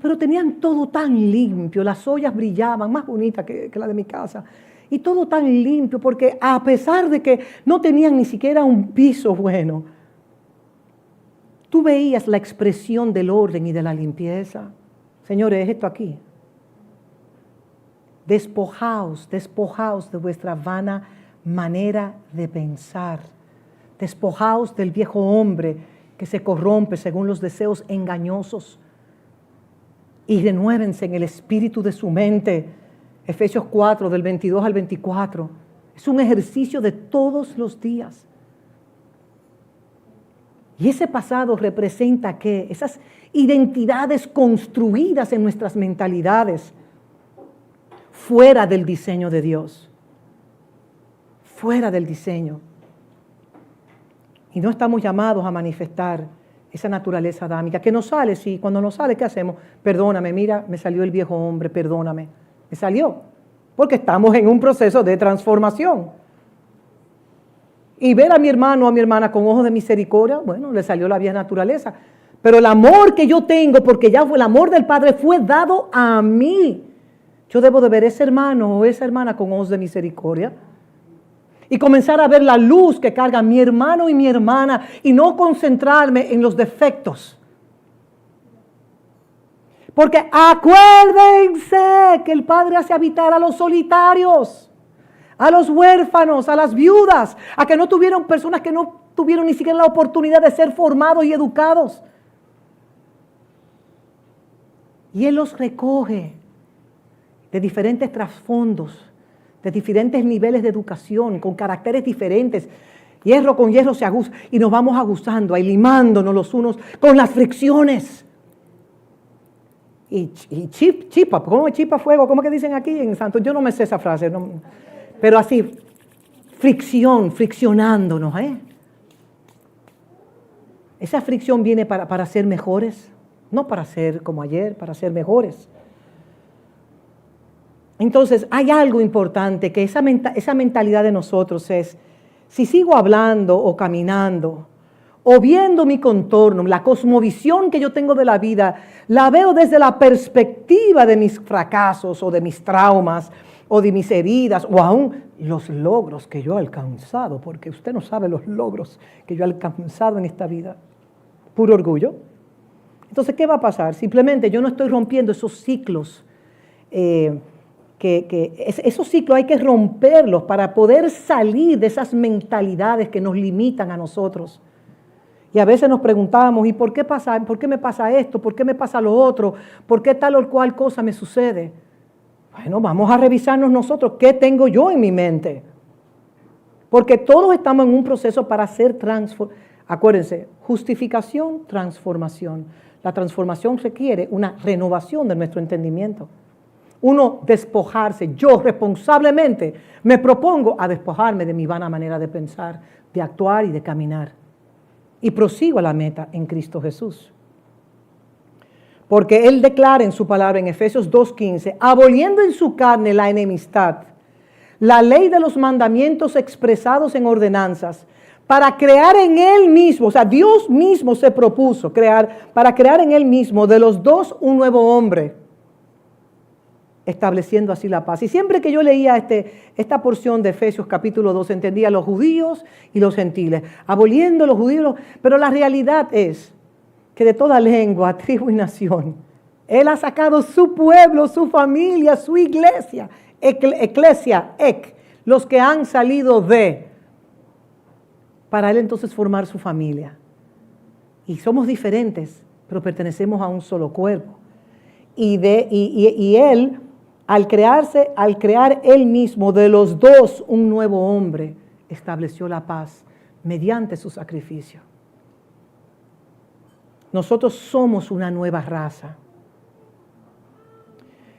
Speaker 1: Pero tenían todo tan limpio, las ollas brillaban, más bonitas que la de mi casa. Y todo tan limpio, porque a pesar de que no tenían ni siquiera un piso bueno, tú veías la expresión del orden y de la limpieza. Señores, esto aquí. Despojaos de vuestra vana manera de pensar. Despojaos del viejo hombre que se corrompe según los deseos engañosos y renuévense en el espíritu de su mente. Efesios 4, del 22 al 24. Es un ejercicio de todos los días. Y ese pasado representa ¿qué? Esas identidades construidas en nuestras mentalidades fuera del diseño de Dios. Fuera del diseño. Y no estamos llamados a manifestar esa naturaleza adámica. Que nos sale, sí. Cuando nos sale, ¿qué hacemos? Perdóname, mira, me salió el viejo hombre, perdóname. Me salió. Porque estamos en un proceso de transformación. Y ver a mi hermano o a mi hermana con ojos de misericordia, bueno, le salió la vieja naturaleza. Pero el amor que yo tengo, porque ya fue el amor del Padre, fue dado a mí. Yo debo de ver ese hermano o esa hermana con ojos de misericordia. Y comenzar a ver la luz que carga mi hermano y mi hermana y no concentrarme en los defectos. Porque acuérdense que el Padre hace habitar a los solitarios, a los huérfanos, a las viudas, a que no tuvieron personas que no tuvieron ni siquiera la oportunidad de ser formados y educados. Y Él los recoge de diferentes trasfondos, de diferentes niveles de educación, con caracteres diferentes. Hierro con hierro se aguza y nos vamos aguzando, ahí limándonos los unos con las fricciones. Y chipa, ¿cómo es chipa fuego? ¿Cómo que dicen aquí en Santo? Yo no me sé esa frase, no, pero así, friccionándonos. Esa fricción viene para ser mejores, no para ser como ayer, para ser mejores. Entonces, hay algo importante, que esa mentalidad de nosotros es, si sigo hablando o caminando, o viendo mi contorno, la cosmovisión que yo tengo de la vida, la veo desde la perspectiva de mis fracasos o de mis traumas o de mis heridas o aún los logros que yo he alcanzado, porque usted no sabe los logros que yo he alcanzado en esta vida. Puro orgullo. Entonces, ¿qué va a pasar? Simplemente yo no estoy rompiendo esos ciclos. Esos ciclos hay que romperlos para poder salir de esas mentalidades que nos limitan a nosotros. Y a veces nos preguntamos, ¿y por qué me pasa esto? ¿Por qué me pasa lo otro? ¿Por qué tal o cual cosa me sucede? Bueno, vamos a revisarnos nosotros, ¿qué tengo yo en mi mente? Porque todos estamos en un proceso para ser transformados. Acuérdense, justificación, transformación. La transformación requiere una renovación de nuestro entendimiento. Uno despojarse, yo responsablemente me propongo a despojarme de mi vana manera de pensar, de actuar y de caminar. Y prosigo a la meta en Cristo Jesús. Porque Él declara en su palabra en Efesios 2:15, aboliendo en su carne la enemistad, la ley de los mandamientos expresados en ordenanzas, para crear en Él mismo, o sea, Dios mismo se propuso para crear en Él mismo de los dos un nuevo hombre, estableciendo así la paz. Y siempre que yo leía esta porción de Efesios capítulo 2, entendía los judíos y los gentiles, aboliendo los judíos, pero la realidad es que de toda lengua, tribu y nación, Él ha sacado su pueblo, su familia, su iglesia, los que han salido para Él entonces formar su familia. Y somos diferentes, pero pertenecemos a un solo cuerpo. Y Él, al crear Él mismo de los dos un nuevo hombre, estableció la paz mediante su sacrificio. Nosotros somos una nueva raza,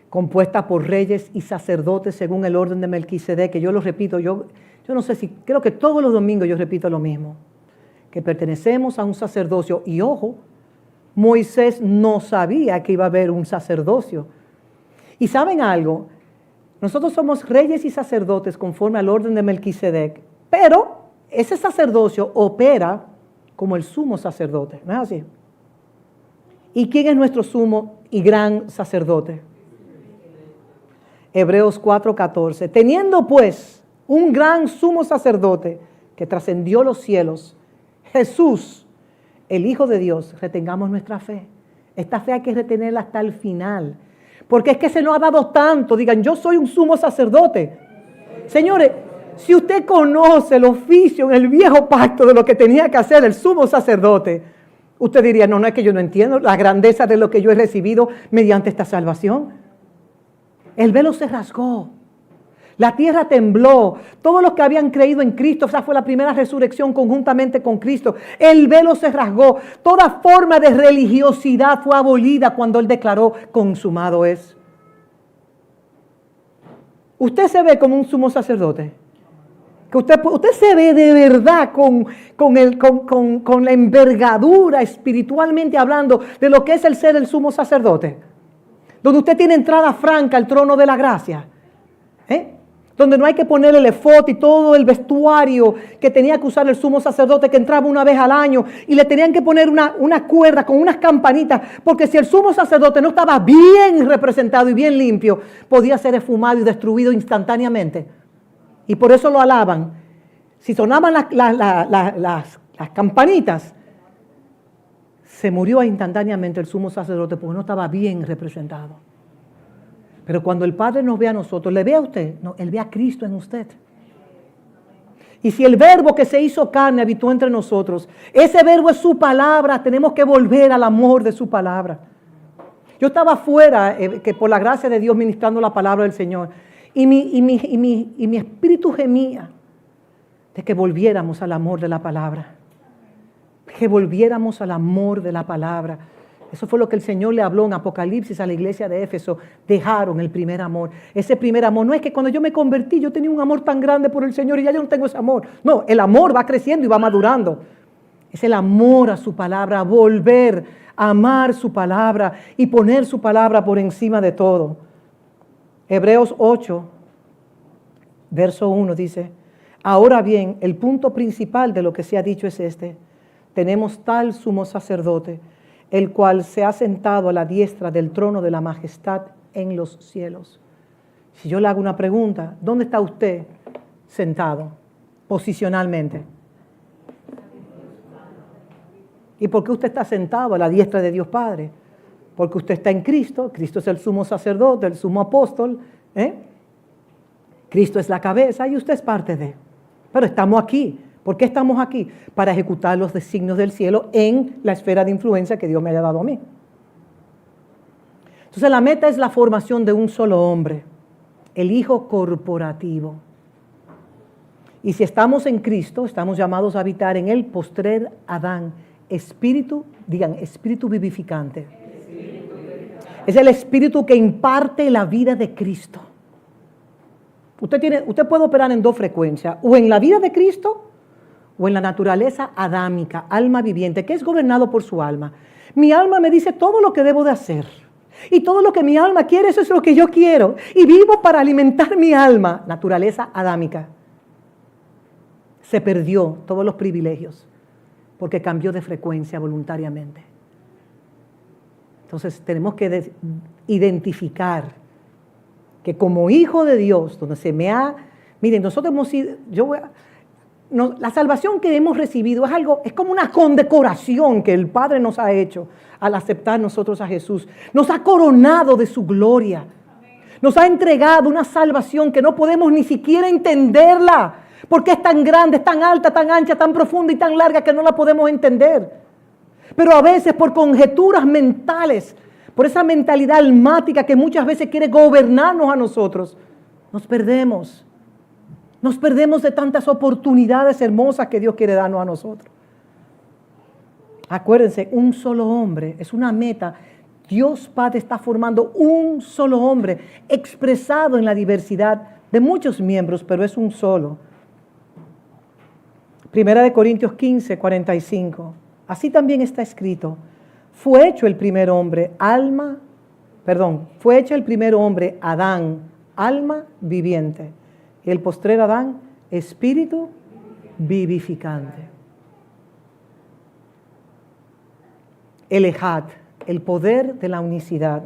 Speaker 1: compuesta por reyes y sacerdotes según el orden de Melquisedec, que yo lo repito, yo no sé si, creo que todos los domingos yo repito lo mismo, que pertenecemos a un sacerdocio. Y ojo, Moisés no sabía que iba a haber un sacerdocio. Y ¿saben algo? Nosotros somos reyes y sacerdotes conforme al orden de Melquisedec, pero ese sacerdocio opera como el sumo sacerdote, ¿no es así? ¿Y quién es nuestro sumo y gran sacerdote? Hebreos 4:14. Teniendo pues un gran sumo sacerdote que trascendió los cielos, Jesús, el Hijo de Dios, retengamos nuestra fe. Esta fe hay que retenerla hasta el final. Porque es que se nos ha dado tanto. Digan, yo soy un sumo sacerdote. Señores, Si usted conoce el oficio en el viejo pacto de lo que tenía que hacer el sumo sacerdote, usted diría, no, no es que yo no entiendo la grandeza de lo que yo he recibido mediante esta salvación. El velo se rasgó. La tierra tembló. Todos los que habían creído en Cristo, esa fue la primera resurrección conjuntamente con Cristo. El velo se rasgó. Toda forma de religiosidad fue abolida cuando Él declaró, consumado es. Usted se ve como un sumo sacerdote. Que usted se ve de verdad con la envergadura espiritualmente hablando de lo que es el ser el sumo sacerdote. Donde usted tiene entrada franca al trono de la gracia. Donde no hay que poner el efod y todo el vestuario que tenía que usar el sumo sacerdote que entraba una vez al año y le tenían que poner una cuerda con unas campanitas, porque si el sumo sacerdote no estaba bien representado y bien limpio, podía ser esfumado y destruido instantáneamente. Y por eso lo alaban. Si sonaban las campanitas, se murió instantáneamente el sumo sacerdote porque no estaba bien representado. Pero cuando el Padre nos ve a nosotros, ¿le ve a usted? No, Él ve a Cristo en usted. Y si el verbo que se hizo carne habitó entre nosotros, ese verbo es su palabra, tenemos que volver al amor de su palabra. Yo estaba afuera, que por la gracia de Dios, ministrando la palabra del Señor, y mi espíritu gemía de que volviéramos al amor de la palabra. Que volviéramos al amor de la palabra. Eso fue lo que el Señor le habló en Apocalipsis a la iglesia de Éfeso. Dejaron el primer amor. Ese primer amor no es que cuando yo me convertí yo tenía un amor tan grande por el Señor y ya yo no tengo ese amor. No, el amor va creciendo y va madurando. Es el amor a su palabra, volver a amar su palabra y poner su palabra por encima de todo. Hebreos 8, verso 1 dice, ahora bien, el punto principal de lo que se ha dicho es este. Tenemos tal sumo sacerdote, el cual se ha sentado a la diestra del trono de la majestad en los cielos. Si yo le hago una pregunta, ¿dónde está usted sentado posicionalmente? ¿Y por qué usted está sentado a la diestra de Dios Padre? Porque usted está en Cristo. Cristo es el sumo sacerdote, el sumo apóstol. Cristo es la cabeza y usted es parte de. Pero estamos aquí. ¿Por qué estamos aquí? Para ejecutar los designios del cielo en la esfera de influencia que Dios me haya dado a mí. Entonces la meta es la formación de un solo hombre, el Hijo corporativo. Y si estamos en Cristo, estamos llamados a habitar en el postrer Adán, espíritu, digan, espíritu vivificante. Es el espíritu que imparte la vida de Cristo. Usted puede operar en dos frecuencias, o en la vida de Cristo, o en la naturaleza adámica, alma viviente, que es gobernado por su alma. Mi alma me dice todo lo que debo de hacer. Y todo lo que mi alma quiere, eso es lo que yo quiero. Y vivo para alimentar mi alma. Naturaleza adámica. Se perdió todos los privilegios porque cambió de frecuencia voluntariamente. Entonces tenemos que identificar que como hijo de Dios, donde se me ha... Miren, nosotros hemos sido... la salvación que hemos recibido es como una condecoración que el Padre nos ha hecho al aceptar nosotros a Jesús. Nos ha coronado de su gloria. Nos ha entregado una salvación que no podemos ni siquiera entenderla, porque es tan grande, es tan alta, tan ancha, tan profunda y tan larga que no la podemos entender. Pero a veces por conjeturas mentales, por esa mentalidad almática que muchas veces quiere gobernarnos a nosotros, nos perdemos. Nos perdemos de tantas oportunidades hermosas que Dios quiere darnos a nosotros. Acuérdense, un solo hombre es una meta. Dios Padre está formando un solo hombre, expresado en la diversidad de muchos miembros, pero es un solo. Primera de Corintios 15, 45. Así también está escrito. Fue hecho el primer hombre, Adán, alma viviente. Y el postrer Adán, espíritu vivificante. El Ejad, el poder de la unicidad,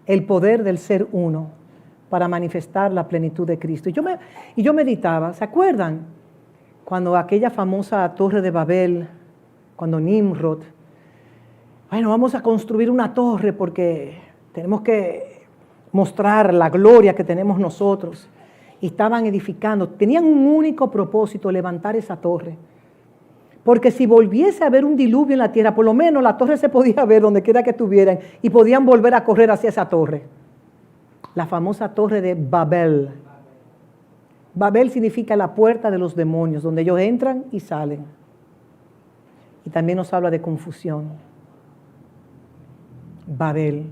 Speaker 1: el poder del ser uno para manifestar la plenitud de Cristo. Y yo meditaba, ¿se acuerdan? Cuando aquella famosa torre de Babel, cuando Nimrod, bueno, vamos a construir una torre porque tenemos que mostrar la gloria que tenemos nosotros. y estaban edificando. Tenían un único propósito, levantar esa torre. Porque si volviese a haber un diluvio en la tierra, por lo menos la torre se podía ver donde quiera que estuvieran y podían volver a correr hacia esa torre. La famosa torre de Babel. Babel significa la puerta de los demonios, donde ellos entran y salen. Y también nos habla de confusión. Babel.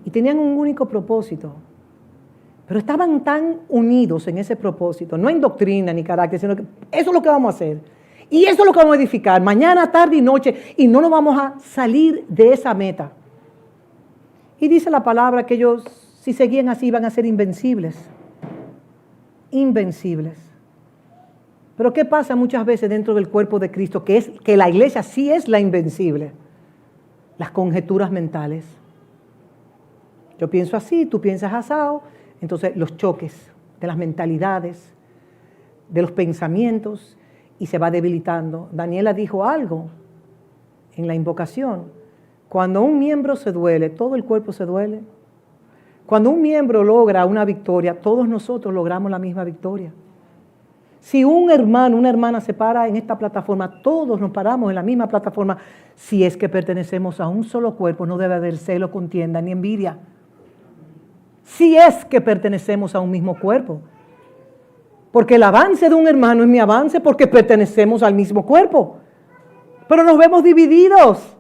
Speaker 1: Y tenían un único propósito. Pero estaban tan unidos en ese propósito, no en doctrina ni carácter, sino que eso es lo que vamos a hacer. Y eso es lo que vamos a edificar, mañana, tarde y noche, y no nos vamos a salir de esa meta. Y dice la palabra que ellos, si seguían así, iban a ser invencibles. Invencibles. Pero ¿qué pasa muchas veces dentro del cuerpo de Cristo? Que la iglesia sí es la invencible. Las conjeturas mentales. Yo pienso así, tú piensas asado. Entonces los choques de las mentalidades, de los pensamientos, y se va debilitando. Daniela dijo algo en la invocación. Cuando un miembro se duele, todo el cuerpo se duele. Cuando un miembro logra una victoria, todos nosotros logramos la misma victoria. Si un hermano, una hermana se para en esta plataforma, todos nos paramos en la misma plataforma. Si es que pertenecemos a un solo cuerpo, no debe haber celo, contienda ni envidia. Si es que pertenecemos a un mismo cuerpo. Porque el avance de un hermano es mi avance porque pertenecemos al mismo cuerpo. Pero nos vemos divididos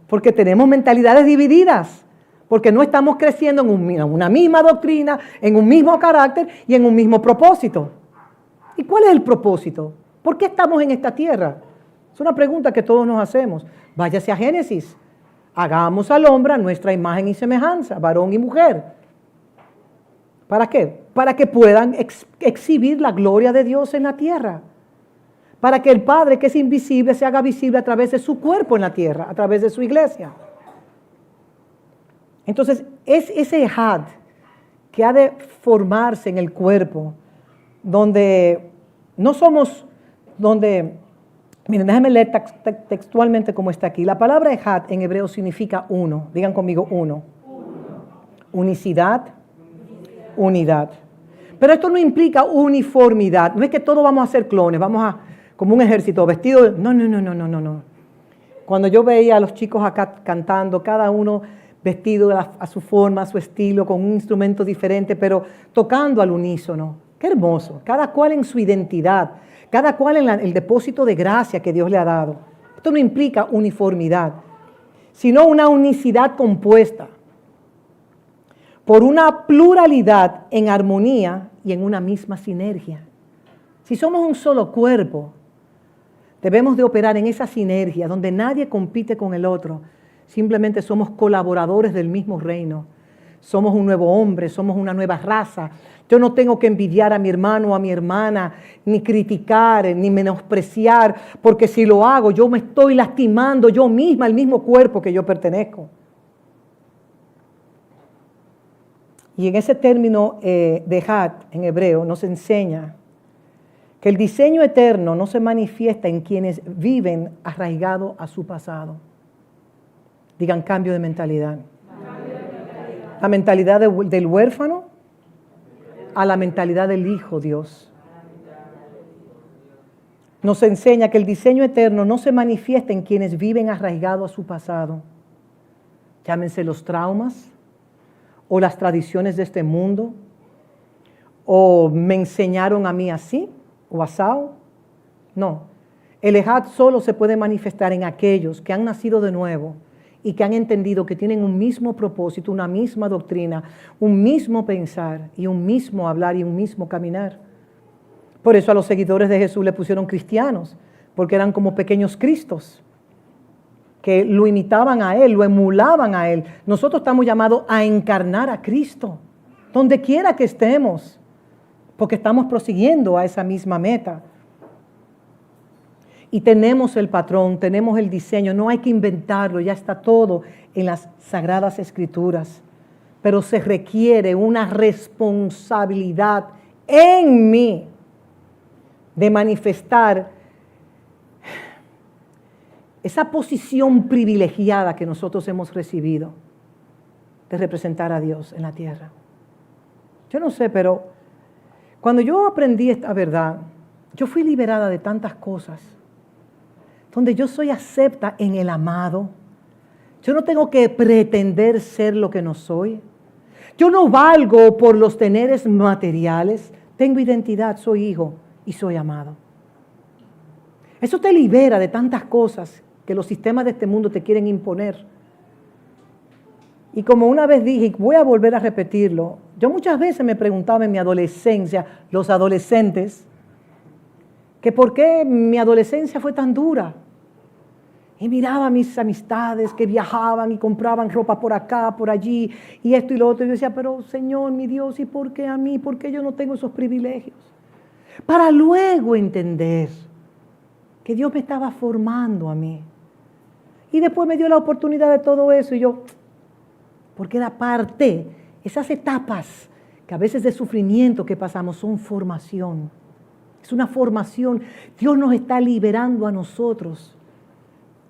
Speaker 1: porque tenemos mentalidades divididas. Porque no estamos creciendo en una misma doctrina, en un mismo carácter y en un mismo propósito. ¿Y cuál es el propósito? ¿Por qué estamos en esta tierra? Es una pregunta que todos nos hacemos. Váyase a Génesis. Hagamos al hombre a nuestra imagen y semejanza, varón y mujer. ¿Para qué? Para que puedan exhibir la gloria de Dios en la tierra. Para que el Padre, que es invisible, se haga visible a través de su cuerpo en la tierra, a través de su iglesia. Entonces, es ese had que ha de formarse en el cuerpo, donde no somos, miren, déjenme leer textualmente como está aquí. La palabra had en hebreo significa uno. Digan conmigo uno. Unicidad. Unidad. Pero esto no implica uniformidad. No es que todos vamos a ser clones, como un ejército vestido. No. Cuando yo veía a los chicos acá cantando, cada uno vestido a su forma, a su estilo, con un instrumento diferente, pero tocando al unísono. Qué hermoso. Cada cual en su identidad, cada cual en el depósito de gracia que Dios le ha dado. Esto no implica uniformidad, sino una unicidad compuesta por una pluralidad en armonía y en una misma sinergia. Si somos un solo cuerpo, debemos de operar en esa sinergia donde nadie compite con el otro. Simplemente somos colaboradores del mismo reino. Somos un nuevo hombre, somos una nueva raza. Yo no tengo que envidiar a mi hermano o a mi hermana, ni criticar, ni menospreciar, porque si lo hago, yo me estoy lastimando yo misma, el mismo cuerpo que yo pertenezco. Y en ese término de had en hebreo nos enseña que el diseño eterno no se manifiesta en quienes viven arraigados a su pasado. Digan cambio de mentalidad. La mentalidad del huérfano a la mentalidad del hijo Dios. Nos enseña que el diseño eterno no se manifiesta en quienes viven arraigados a su pasado. Llámense los traumas, o las tradiciones de este mundo, o me enseñaron a mí así, o asao. No, el ejad solo se puede manifestar en aquellos que han nacido de nuevo y que han entendido que tienen un mismo propósito, una misma doctrina, un mismo pensar y un mismo hablar y un mismo caminar. Por eso a los seguidores de Jesús le pusieron cristianos, porque eran como pequeños Cristos, que lo imitaban a Él, lo emulaban a Él. Nosotros estamos llamados a encarnar a Cristo, donde quiera que estemos, porque estamos prosiguiendo a esa misma meta. Y tenemos el patrón, tenemos el diseño, no hay que inventarlo, ya está todo en las Sagradas Escrituras. Pero se requiere una responsabilidad en mí de manifestar esa posición privilegiada que nosotros hemos recibido de representar a Dios en la tierra. Yo no sé, pero Cuando yo aprendí esta verdad, yo fui liberada de tantas cosas, donde yo soy acepta en el amado. Yo no tengo que pretender ser lo que no soy. Yo no valgo por los teneres materiales. Tengo identidad, soy hijo y soy amado. Eso te libera de tantas cosas que los sistemas de este mundo te quieren imponer. Y como una vez dije, y voy a volver a repetirlo, yo muchas veces me preguntaba en mi adolescencia, los adolescentes, que por qué mi adolescencia fue tan dura. Y miraba a mis amistades que viajaban y compraban ropa por acá, por allí, y esto y lo otro. Y yo decía, pero Señor, mi Dios, ¿y por qué a mí? ¿Por qué yo no tengo esos privilegios? Para luego entender que Dios me estaba formando a mí. Y después me dio la oportunidad de todo eso y yo, porque era parte, esas etapas que a veces de sufrimiento que pasamos son formación. Es una formación. Dios nos está liberando a nosotros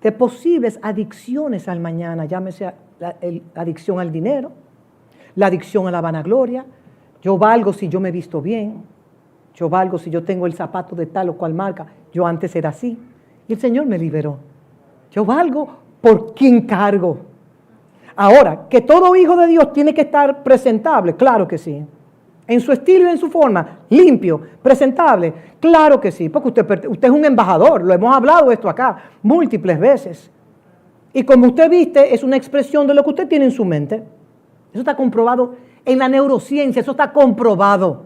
Speaker 1: de posibles adicciones al mañana, llámese la adicción al dinero, la adicción a la vanagloria. Yo valgo si yo me he visto bien, yo valgo si yo tengo el zapato de tal o cual marca, yo antes era así, y el Señor me liberó. Yo valgo por quien cargo. Ahora, que todo hijo de Dios tiene que estar presentable, claro que sí. En su estilo y en su forma, limpio, presentable, claro que sí, porque usted es un embajador, lo hemos hablado esto acá múltiples veces. Y como usted viste, es una expresión de lo que usted tiene en su mente. Eso está comprobado en la neurociencia, eso está comprobado.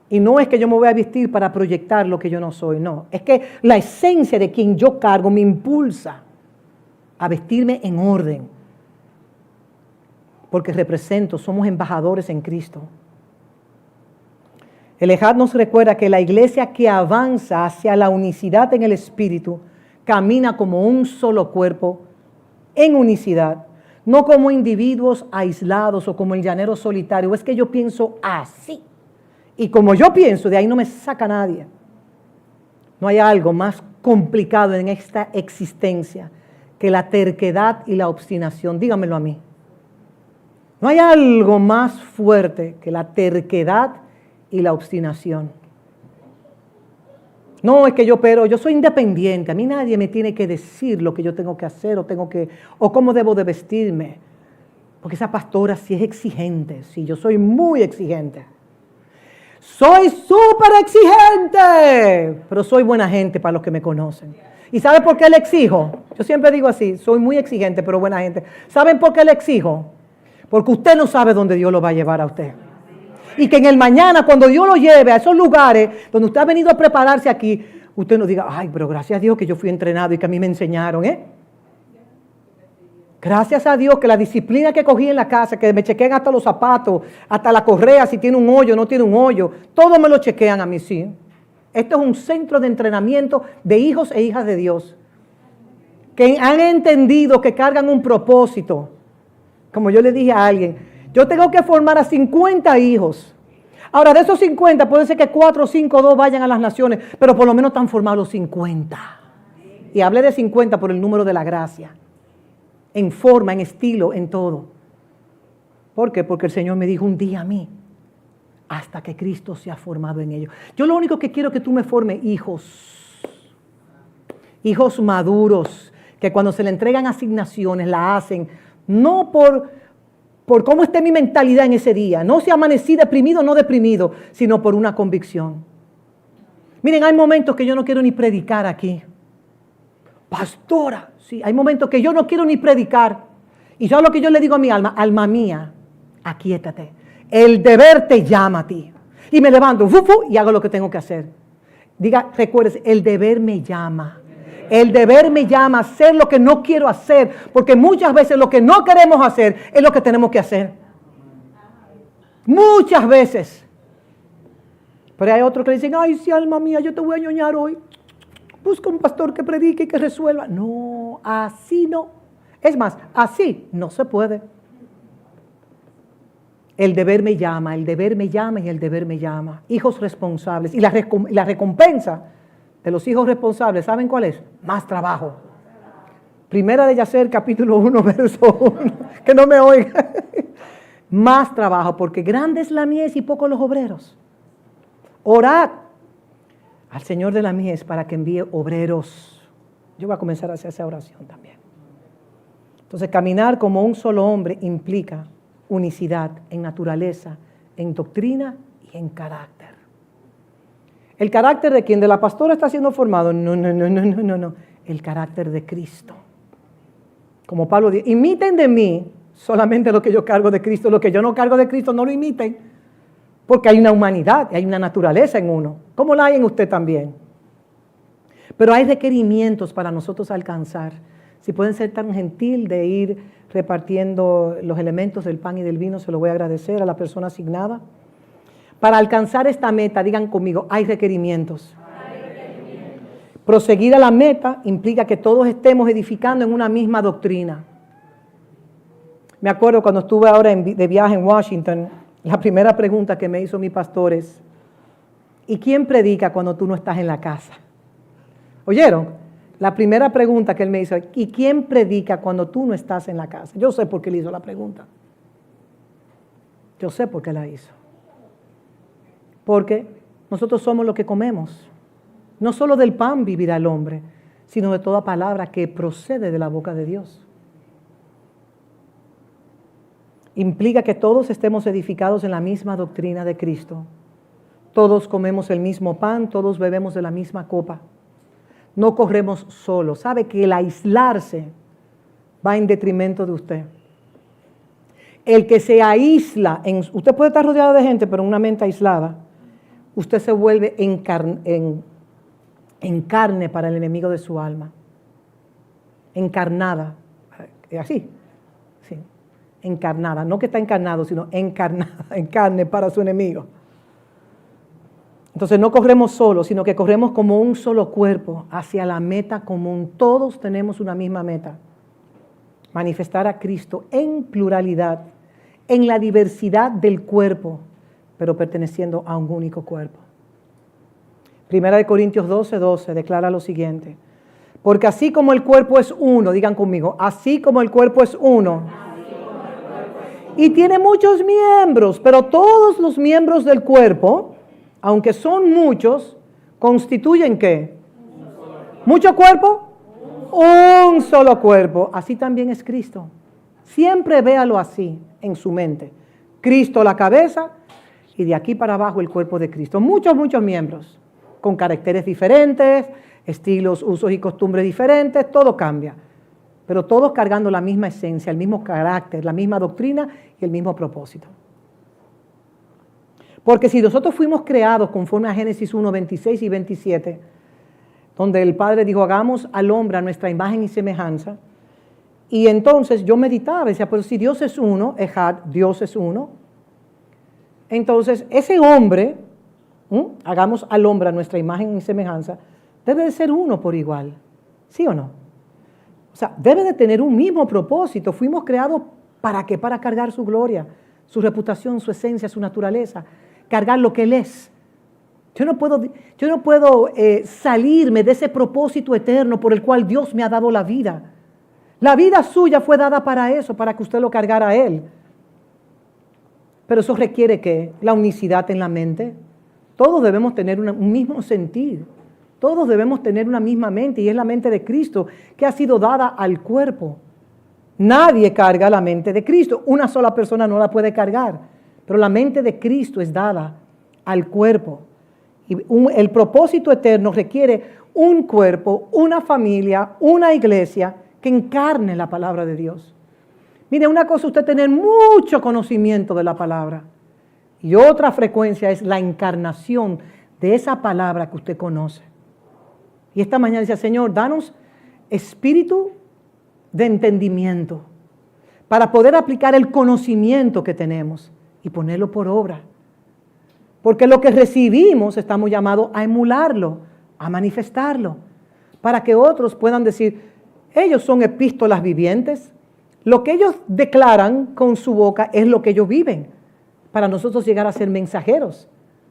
Speaker 1: Y no es que yo me voy a vestir para proyectar lo que yo no soy, no. Es que la esencia de quien yo cargo me impulsa a vestirme en orden. Porque somos embajadores en Cristo. El Ejad nos recuerda que la iglesia que avanza hacia la unicidad en el Espíritu camina como un solo cuerpo en unicidad, no como individuos aislados o como el llanero solitario. Es que yo pienso así. Y como yo pienso, de ahí no me saca nadie. No hay algo más complicado en esta existencia que la terquedad y la obstinación. Dígamelo a mí. No hay algo más fuerte que la terquedad y la obstinación. No es que yo soy independiente. A mí nadie me tiene que decir lo que yo tengo que hacer o cómo debo de vestirme. Porque esa pastora sí es exigente. Sí, yo soy muy exigente. Soy súper exigente, pero soy buena gente para los que me conocen. ¿Y sabe por qué le exijo? Yo siempre digo así, soy muy exigente, pero buena gente. ¿Saben por qué le exijo? Porque usted no sabe dónde Dios lo va a llevar a usted. Y que en el mañana, cuando Dios lo lleve a esos lugares donde usted ha venido a prepararse aquí, usted no diga, ay, pero gracias a Dios que yo fui entrenado y que a mí me enseñaron, Gracias a Dios que la disciplina que cogí en la casa, que me chequean hasta los zapatos, hasta la correa, si tiene un hoyo o no tiene un hoyo, todo me lo chequean a mí, sí. Esto es un centro de entrenamiento de hijos e hijas de Dios, que han entendido que cargan un propósito. Como yo le dije a alguien, yo tengo que formar a 50 hijos. Ahora, de esos 50, puede ser que 4, 5, 2 vayan a las naciones, pero por lo menos están formados los 50. Y hablé de 50 por el número de la gracia. En forma, en estilo, en todo. ¿Por qué? Porque el Señor me dijo un día a mí, hasta que Cristo se ha formado en ellos. Yo lo único que quiero es que tú me formes hijos maduros, que cuando se le entregan asignaciones la hacen, no por cómo esté mi mentalidad en ese día, no si amanecí deprimido o no deprimido, sino por una convicción. Miren, hay momentos que yo no quiero ni predicar aquí. Pastora, sí, hay momentos que yo no quiero ni predicar. Y ¿sabes lo que yo le digo a mi alma? Alma mía, aquíétate. El deber te llama a ti. Y me levanto y hago lo que tengo que hacer. Diga, recuérdese, el deber me llama. El deber me llama a hacer lo que no quiero hacer. Porque muchas veces lo que no queremos hacer es lo que tenemos que hacer. Muchas veces. Pero hay otros que dicen, ay, sí, alma mía, yo te voy a ñoñar hoy. Busca un pastor que predique y que resuelva. No, así no. Es más, así no se puede. El deber me llama, el deber me llama y el deber me llama. Hijos responsables. Y la recompensa de los hijos responsables, ¿saben cuál es? Más trabajo. Primera de Yacer, capítulo 1, verso 1. Que no me oiga. más trabajo, porque grande es la mies y pocos los obreros. Orad al Señor de la mies para que envíe obreros. Yo voy a comenzar a hacer esa oración también. Entonces, caminar como un solo hombre implica unicidad en naturaleza, en doctrina y en carácter. ¿El carácter de quién? ¿De la pastora está siendo formado? No. El carácter de Cristo. Como Pablo dice, imiten de mí solamente lo que yo cargo de Cristo. Lo que yo no cargo de Cristo no lo imiten. Porque hay una humanidad, hay una naturaleza en uno. ¿Cómo la hay en usted también? Pero hay requerimientos para nosotros alcanzar. Si pueden ser tan gentil de ir repartiendo los elementos del pan y del vino, se lo voy a agradecer a la persona asignada. Para alcanzar esta meta, digan conmigo, hay requerimientos. Proseguir a la meta implica que todos estemos edificando en una misma doctrina. Me acuerdo cuando estuve ahora de viaje en Washington, la primera pregunta que me hizo mi pastor es, ¿y quién predica cuando tú no estás en la casa? ¿Oyeron? La primera pregunta que él me hizo, ¿y quién predica cuando tú no estás en la casa? Yo sé por qué le hizo la pregunta. Yo sé por qué la hizo. Porque nosotros somos lo que comemos. No solo del pan vivirá el hombre, sino de toda palabra que procede de la boca de Dios. Implica que todos estemos edificados en la misma doctrina de Cristo. Todos comemos el mismo pan, todos bebemos de la misma copa. No corremos solos. Sabe que el aislarse va en detrimento de usted. El que se aísla, usted puede estar rodeado de gente, pero en una mente aislada, usted se vuelve en carne para el enemigo de su alma. Encarnada. Así. Sí. Encarnada. No que está encarnado, sino encarnada, en carne para su enemigo. Entonces no corremos solos, sino que corremos como un solo cuerpo hacia la meta común. Todos tenemos una misma meta. Manifestar a Cristo en pluralidad, en la diversidad del cuerpo, pero perteneciendo a un único cuerpo. Primera de Corintios 12:12 declara lo siguiente. Porque así como el cuerpo es uno, digan conmigo, así como el cuerpo es uno, y tiene muchos miembros, pero todos los miembros del cuerpo, aunque son muchos, constituyen ¿qué? ¿Mucho cuerpo? Un solo cuerpo. Así también es Cristo. Siempre véalo así en su mente. Cristo la cabeza y de aquí para abajo el cuerpo de Cristo. Muchos miembros, con caracteres diferentes, estilos, usos y costumbres diferentes, todo cambia. Pero todos cargando la misma esencia, el mismo carácter, la misma doctrina y el mismo propósito. Porque si nosotros fuimos creados conforme a Génesis 1, 26 y 27, donde el Padre dijo, hagamos al hombre a nuestra imagen y semejanza, y entonces yo meditaba, decía, pero si Dios es uno, Ejad, Dios es uno, entonces ese hombre, hagamos al hombre a nuestra imagen y semejanza, debe de ser uno por igual, ¿sí o no? O sea, debe de tener un mismo propósito. Fuimos creados ¿para qué? Para cargar su gloria, su reputación, su esencia, su naturaleza, cargar lo que Él es. Yo no puedo salirme de ese propósito eterno por el cual Dios me ha dado la vida. La vida suya fue dada para eso, para que usted lo cargara a Él. Pero eso requiere ¿qué? La unicidad en la mente. Todos debemos tener un mismo sentir. Todos debemos tener una misma mente y es la mente de Cristo que ha sido dada al cuerpo. Nadie carga la mente de Cristo. Una sola persona no la puede cargar. Pero la mente de Cristo es dada al cuerpo. Y el propósito eterno requiere un cuerpo, una familia, una iglesia que encarne la palabra de Dios. Mire, una cosa es usted tener mucho conocimiento de la palabra. Y otra frecuencia es la encarnación de esa palabra que usted conoce. Y esta mañana decía, Señor, danos espíritu de entendimiento para poder aplicar el conocimiento que tenemos y ponerlo por obra. Porque lo que recibimos estamos llamados a emularlo, a manifestarlo, para que otros puedan decir, ellos son epístolas vivientes. Lo que ellos declaran con su boca es lo que ellos viven, para nosotros llegar a ser mensajeros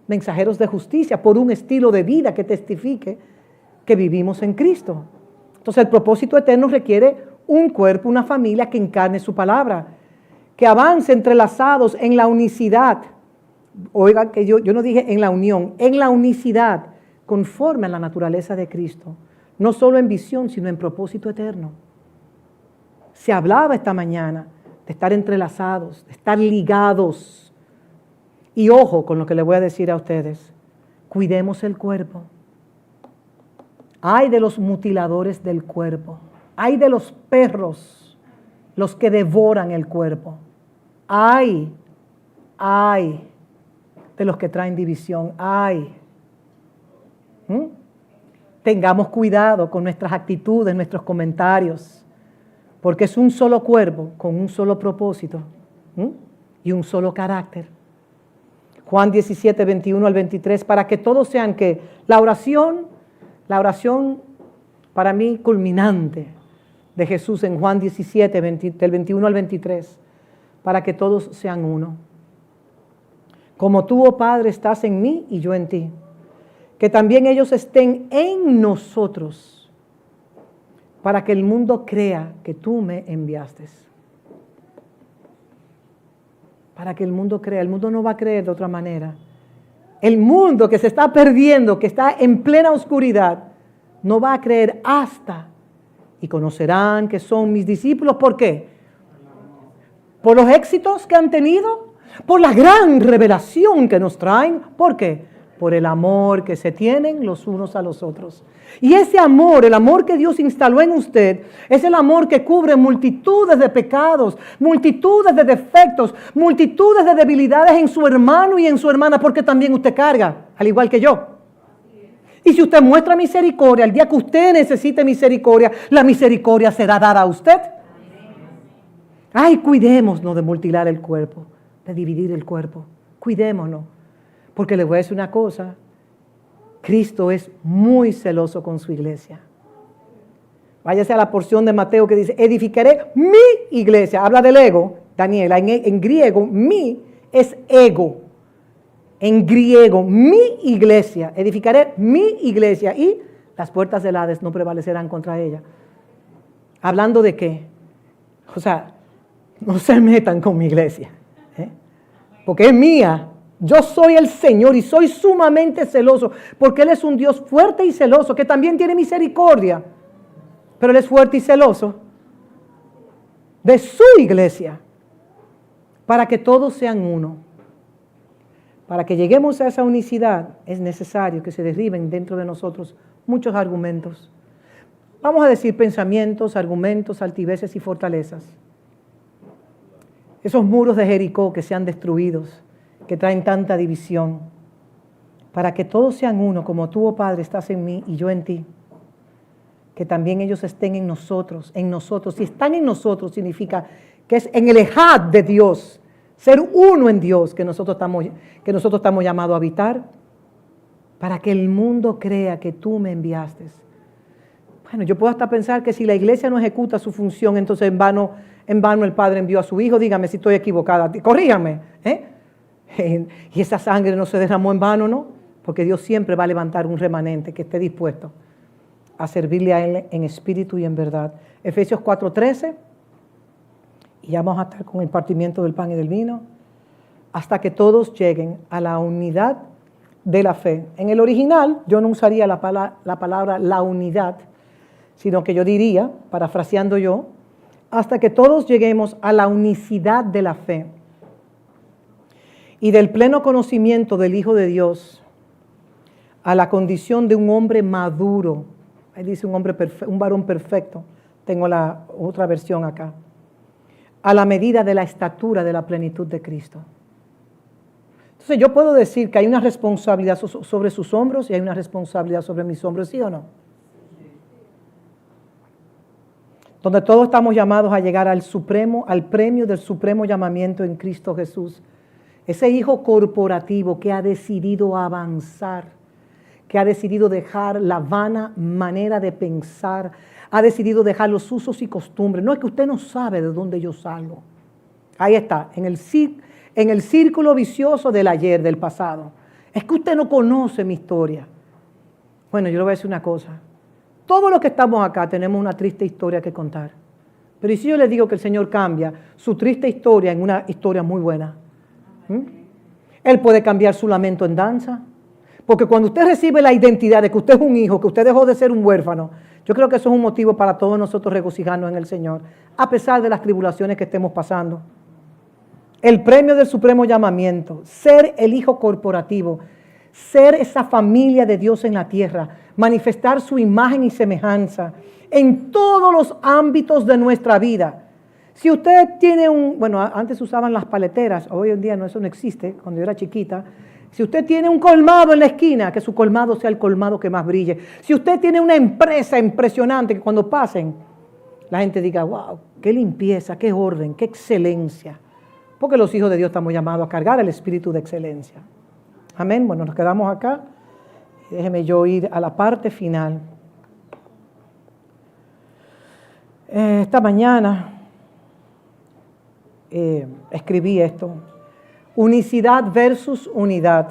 Speaker 1: de justicia, por un estilo de vida que testifique que vivimos en Cristo. Entonces el propósito eterno requiere un cuerpo, una familia que encarne su palabra, que avance entrelazados en la unicidad. Oiga, que yo no dije en la unión, en la unicidad, conforme a la naturaleza de Cristo. No solo en visión, sino en propósito eterno. Se hablaba esta mañana de estar entrelazados, de estar ligados. Y ojo con lo que le voy a decir a ustedes. Cuidemos el cuerpo. Ay de los mutiladores del cuerpo. Ay de los perros, los que devoran el cuerpo. Ay de los que traen división. Ay. Tengamos cuidado con nuestras actitudes, nuestros comentarios, porque es un solo cuerpo con un solo propósito y un solo carácter. Juan 17, 21 al 23, para que todos sean que la oración para mí culminante de Jesús en Juan 17, del 21 al 23, para que todos sean uno. Como tú, oh Padre, estás en mí y yo en ti, que también ellos estén en nosotros, para que el mundo crea que tú me enviaste. Para que el mundo crea, el mundo no va a creer de otra manera. El mundo que se está perdiendo, que está en plena oscuridad, no va a creer hasta y conocerán que son mis discípulos. ¿Por qué? Por los éxitos que han tenido, por la gran revelación que nos traen. ¿Por qué? Por el amor que se tienen los unos a los otros. Y ese amor, el amor que Dios instaló en usted, es el amor que cubre multitudes de pecados, multitudes de defectos, multitudes de debilidades en su hermano y en su hermana, porque también usted carga, al igual que yo. Y si usted muestra misericordia, el día que usted necesite misericordia, la misericordia será dada a usted. Ay, cuidémonos de mutilar el cuerpo, de dividir el cuerpo. Cuidémonos. Porque le voy a decir una cosa, Cristo es muy celoso con su iglesia. Váyase a la porción de Mateo que dice, edificaré mi iglesia. Habla del ego, Daniela, en griego, mi es ego. En griego, mi iglesia, edificaré mi iglesia y las puertas del Hades no prevalecerán contra ella. ¿Hablando de qué? O sea, no se metan con mi iglesia, porque es mía. Yo soy el Señor y soy sumamente celoso, porque Él es un Dios fuerte y celoso, que también tiene misericordia, pero Él es fuerte y celoso de su iglesia, para que todos sean uno. Para que lleguemos a esa unicidad es necesario que se derriben dentro de nosotros muchos argumentos. Vamos a decir pensamientos, argumentos, altiveces y fortalezas. Esos muros de Jericó que sean destruidos, que traen tanta división, para que todos sean uno, como tú, oh Padre, estás en mí y yo en ti, que también ellos estén en nosotros, en nosotros. Si están en nosotros, significa que es en el ejad de Dios, ser uno en Dios, que nosotros estamos llamados a habitar, para que el mundo crea que tú me enviaste. Bueno, yo puedo hasta pensar que si la iglesia no ejecuta su función, entonces en vano el Padre envió a su Hijo. Dígame si estoy equivocada, corrígame, Y esa sangre no se derramó en vano, ¿no? Porque Dios siempre va a levantar un remanente que esté dispuesto a servirle a Él en espíritu y en verdad. Efesios 4:13, y ya vamos a estar con el partimiento del pan y del vino, hasta que todos lleguen a la unidad de la fe. En el original yo no usaría la palabra la unidad, sino que yo diría, parafraseando yo, hasta que todos lleguemos a la unicidad de la fe y del pleno conocimiento del Hijo de Dios, a la condición de un hombre maduro. Ahí dice un varón perfecto. Tengo la otra versión acá. A la medida de la estatura de la plenitud de Cristo. Entonces yo puedo decir que hay una responsabilidad sobre sus hombros y hay una responsabilidad sobre mis hombros, ¿sí o no? Donde todos estamos llamados a llegar al premio del supremo llamamiento en Cristo Jesús. Ese hijo corporativo que ha decidido avanzar, que ha decidido dejar la vana manera de pensar, ha decidido dejar los usos y costumbres. No es que usted no sabe de dónde yo salgo. Ahí está, en el círculo vicioso del ayer, del pasado. Es que usted no conoce mi historia. Bueno, yo le voy a decir una cosa. Todos los que estamos acá tenemos una triste historia que contar. Pero ¿y si yo les digo que el Señor cambia su triste historia en una historia muy buena? Él puede cambiar su lamento en danza. Porque cuando usted recibe la identidad de que usted es un hijo, que usted dejó de ser un huérfano, yo creo que eso es un motivo para todos nosotros regocijarnos en el Señor, a pesar de las tribulaciones que estemos pasando. El premio del supremo llamamiento, ser el hijo corporativo, ser esa familia de Dios en la tierra, manifestar su imagen y semejanza en todos los ámbitos de nuestra vida. Si usted tiene antes usaban las paleteras, hoy en día eso no existe, cuando yo era chiquita. Si usted tiene un colmado en la esquina, que su colmado sea el colmado que más brille. Si usted tiene una empresa impresionante, que cuando pasen, la gente diga, wow, qué limpieza, qué orden, qué excelencia. Porque los hijos de Dios estamos llamados a cargar el espíritu de excelencia. Amén. Bueno, nos quedamos acá. Déjeme yo ir a la parte final. Esta mañana escribí esto. Unicidad versus unidad.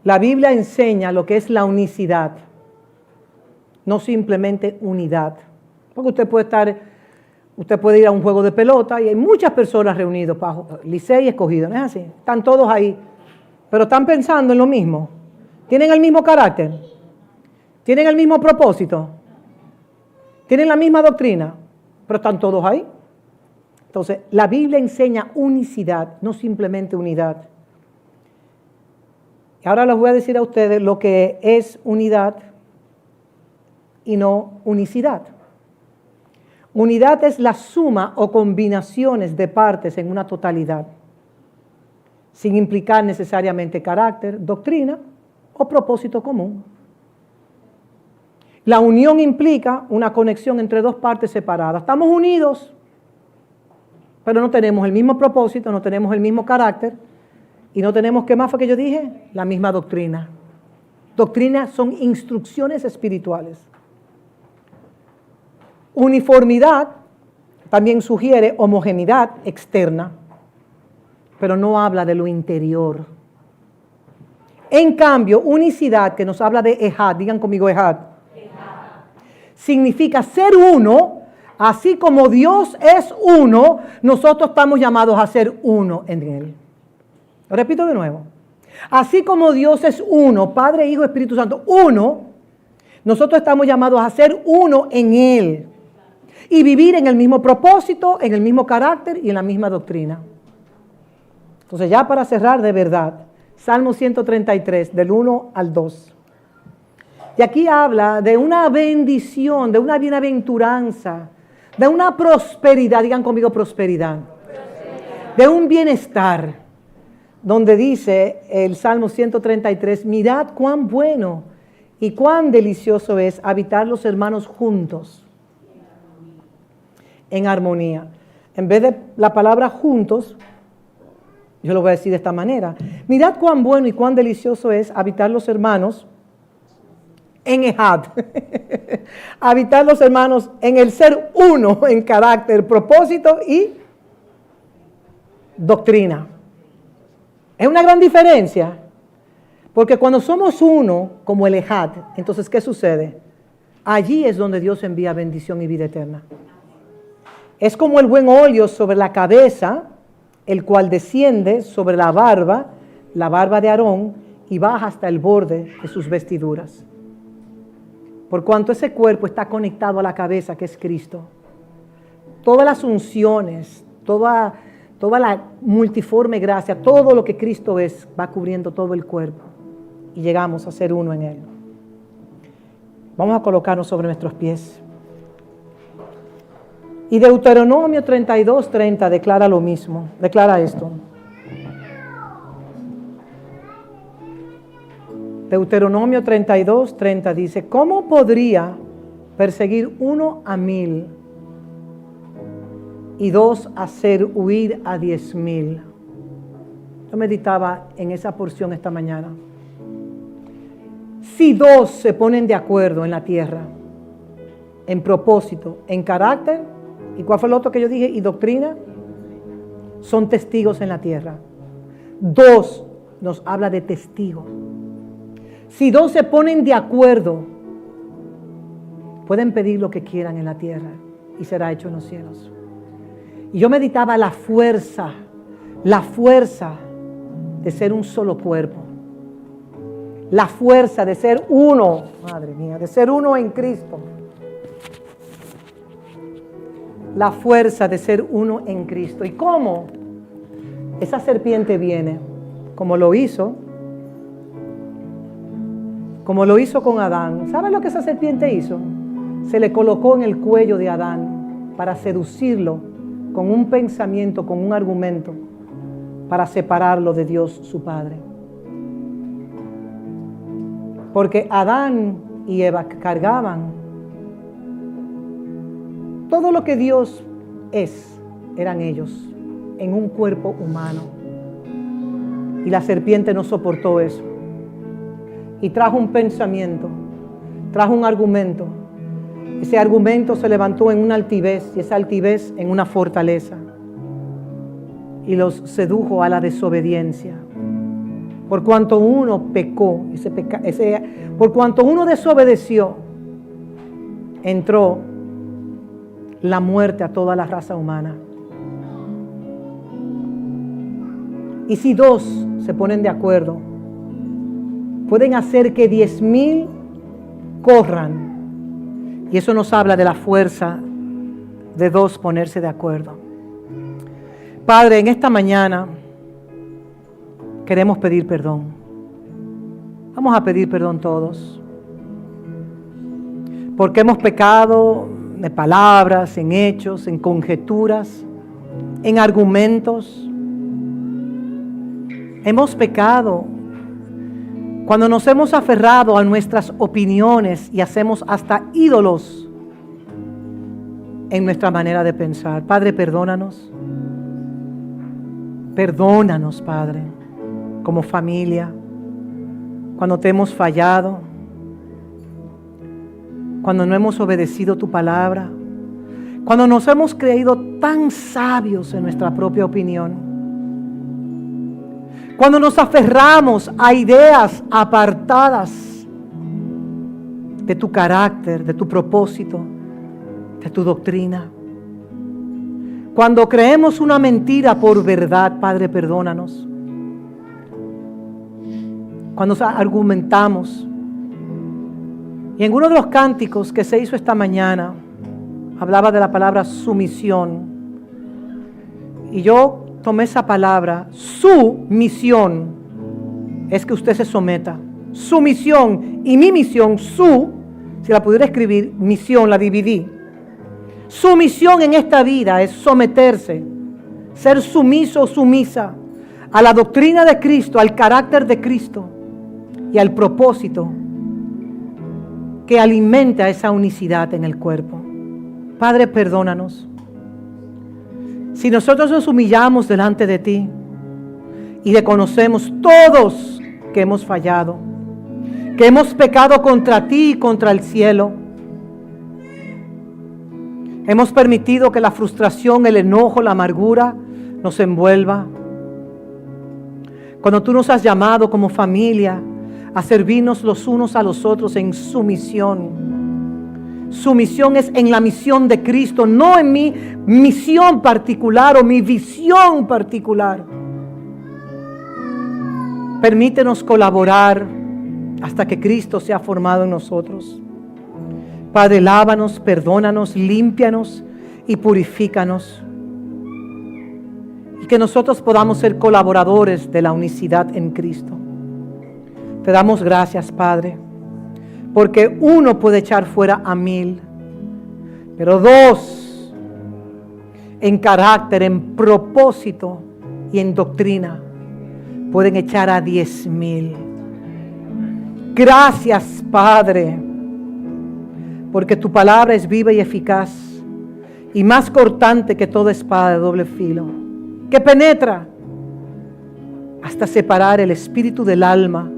Speaker 1: La Biblia enseña lo que es la unicidad, no simplemente unidad. Porque usted puede ir a un juego de pelota y hay muchas personas reunidas, Licey y Escogido, ¿no es así? Están todos ahí, pero están pensando en lo mismo. ¿Tienen el mismo carácter? ¿Tienen el mismo propósito? ¿Tienen la misma doctrina? Pero están todos ahí. Entonces, la Biblia enseña unicidad, no simplemente unidad. Y ahora les voy a decir a ustedes lo que es unidad y no unicidad. Unidad es la suma o combinaciones de partes en una totalidad, sin implicar necesariamente carácter, doctrina o propósito común. La unión implica una conexión entre dos partes separadas. Estamos unidos, pero no tenemos el mismo propósito, no tenemos el mismo carácter y no tenemos, ¿qué más fue que yo dije? La misma doctrina. Doctrinas son instrucciones espirituales. Uniformidad también sugiere homogeneidad externa, pero no habla de lo interior. En cambio, unicidad, que nos habla de Ejad, digan conmigo Ejad, significa ser uno. Así como Dios es uno, nosotros estamos llamados a ser uno en Él. Lo repito de nuevo. Así como Dios es uno, Padre, Hijo, Espíritu Santo, uno, nosotros estamos llamados a ser uno en Él. Y vivir en el mismo propósito, en el mismo carácter y en la misma doctrina. Entonces, ya para cerrar de verdad, Salmo 133, del 1 al 2. Y aquí habla de una bendición, de una bienaventuranza, de una prosperidad, digan conmigo prosperidad, de un bienestar, donde dice el Salmo 133, mirad cuán bueno y cuán delicioso es habitar los hermanos juntos, en armonía. En vez de la palabra juntos, yo lo voy a decir de esta manera, mirad cuán bueno y cuán delicioso es habitar los hermanos en Ejad. Habitar los hermanos en el ser uno en carácter, propósito y doctrina. Es una gran diferencia, porque cuando somos uno, como el Ejad, entonces ¿qué sucede? Allí es donde Dios envía bendición y vida eterna. Es como el buen óleo sobre la cabeza, el cual desciende sobre la barba de Aarón, y baja hasta el borde de sus vestiduras. Por cuanto ese cuerpo está conectado a la cabeza, que es Cristo. Todas las unciones, toda la multiforme gracia, todo lo que Cristo es, va cubriendo todo el cuerpo. Y llegamos a ser uno en Él. Vamos a colocarnos sobre nuestros pies. Y Deuteronomio 32:30 declara lo mismo, declara esto. Deuteronomio 32:30 dice, ¿cómo podría perseguir 1 a 1000 y 2 hacer huir a 10,000? Yo meditaba en esa porción esta mañana. Si 2 se ponen de acuerdo en la tierra, en propósito, en carácter, ¿y cuál fue el otro que yo dije? Y doctrina, son testigos en la tierra. 2 nos habla de testigos. Si 2 se ponen de acuerdo, pueden pedir lo que quieran en la tierra y será hecho en los cielos. Y yo meditaba la fuerza de ser un solo cuerpo. La fuerza de ser uno, madre mía, de ser uno en Cristo. La fuerza de ser uno en Cristo. ¿Y cómo? Esa serpiente viene, como lo hizo con Adán. ¿Sabe lo que esa serpiente hizo? Se le colocó en el cuello de Adán para seducirlo con un pensamiento, con un argumento, para separarlo de Dios su Padre. Porque Adán y Eva cargaban todo lo que Dios eran ellos, en un cuerpo humano. Y la serpiente no soportó eso. Y trajo un pensamiento, trajo un argumento. Ese argumento se levantó en una altivez, y esa altivez en una fortaleza. Y los sedujo a la desobediencia. Por cuanto uno pecó, por cuanto uno desobedeció, entró la muerte a toda la raza humana. Y si dos se ponen de acuerdo, pueden hacer que 10,000 corran. Y eso nos habla de la fuerza de dos ponerse de acuerdo. Padre, en esta mañana queremos pedir perdón. Vamos a pedir perdón todos. Porque hemos pecado de palabras, en hechos, en conjeturas, en argumentos. Hemos pecado cuando nos hemos aferrado a nuestras opiniones y hacemos hasta ídolos en nuestra manera de pensar. Padre, perdónanos. Perdónanos, Padre, como familia, cuando te hemos fallado, cuando no hemos obedecido tu palabra, cuando nos hemos creído tan sabios en nuestra propia opinión, cuando nos aferramos a ideas apartadas de tu carácter, de tu propósito, de tu doctrina. Cuando creemos una mentira por verdad, Padre, perdónanos. Cuando argumentamos. Y en uno de los cánticos que se hizo esta mañana, hablaba de la palabra sumisión. Y yo tomé esa palabra, su misión es que usted se someta. Su misión y mi misión, si la pudiera escribir, misión, la dividí. Su misión en esta vida es someterse, ser sumiso o sumisa a la doctrina de Cristo, al carácter de Cristo y al propósito que alimenta esa unicidad en el cuerpo. Padre, perdónanos. Si nosotros nos humillamos delante de ti y reconocemos todos que hemos fallado, que hemos pecado contra ti y contra el cielo, hemos permitido que la frustración, el enojo, la amargura nos envuelva. Cuando tú nos has llamado como familia a servirnos los unos a los otros en sumisión. Su misión es en la misión de Cristo, no en mi misión particular o mi visión particular. Permítenos colaborar hasta que Cristo sea formado en nosotros. Padre, lávanos, perdónanos, límpianos y purifícanos. Y que nosotros podamos ser colaboradores de la unicidad en Cristo. Te damos gracias, Padre, porque uno puede echar fuera a 1,000, pero 2 en carácter, en propósito y en doctrina pueden echar a 10,000. Gracias, Padre, porque tu palabra es viva y eficaz y más cortante que toda espada de doble filo, que penetra hasta separar el espíritu del alma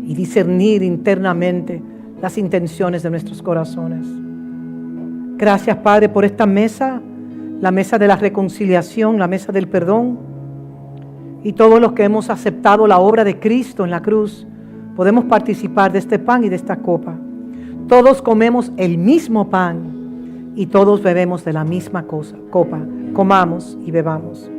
Speaker 1: y discernir internamente las intenciones de nuestros corazones. Gracias, Padre, por esta mesa, la mesa de la reconciliación, la mesa del perdón. Y todos los que hemos aceptado la obra de Cristo en la cruz, podemos participar de este pan y de esta copa. Todos comemos el mismo pan, y todos bebemos de la misma copa. Comamos y bebamos.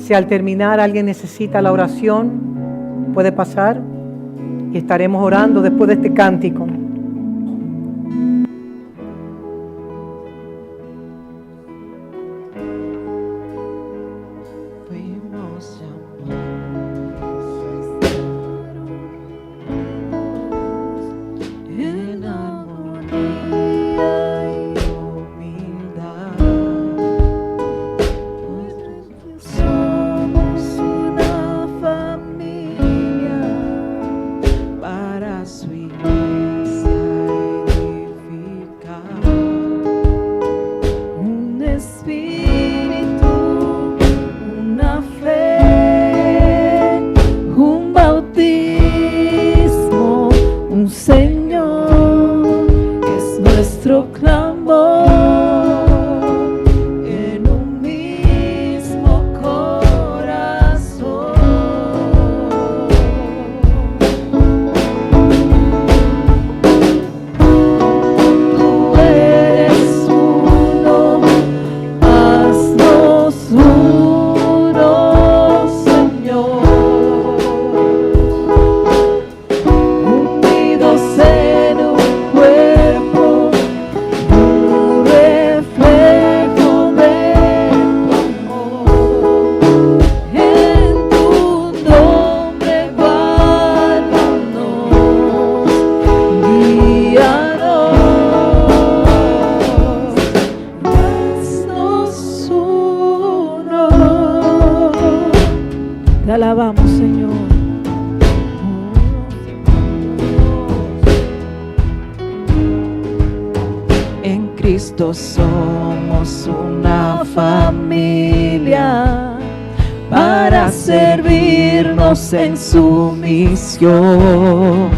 Speaker 1: Si al terminar alguien necesita la oración, puede pasar y estaremos orando después de este cántico.
Speaker 2: Alabamos, Señor. En Cristo somos una familia para servirnos en su misión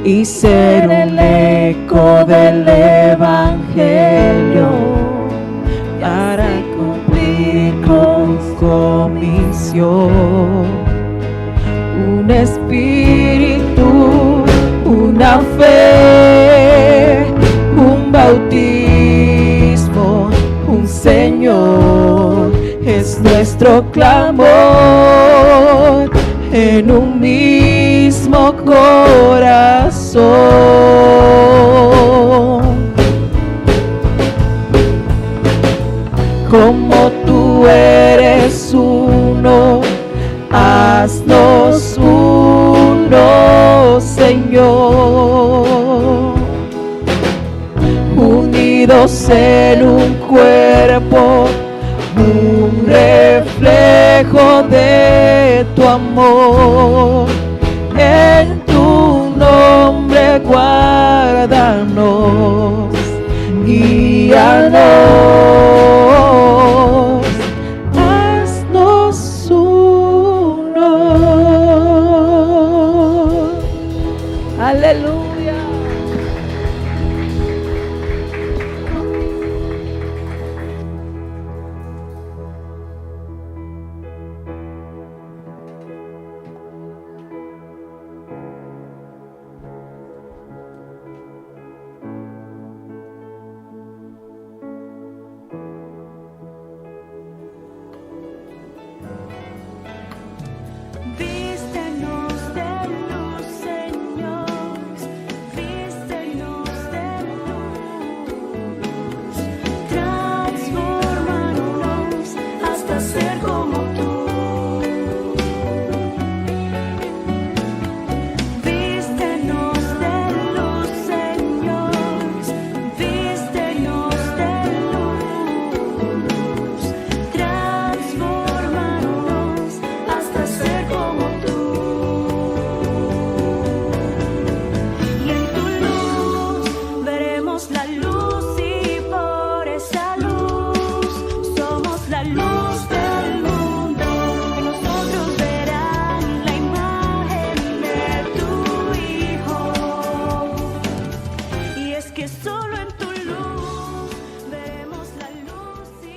Speaker 2: y ser un eco del Evangelio para cumplir con comisión. Un espíritu, una fe, un bautismo, un Señor, es nuestro clamor en un mismo corazón. Como tú eres uno, haznos uno, Señor, unidos en un cuerpo, un reflejo de tu amor. En tu nombre guárdanos, guíanos, haznos uno. Aleluya.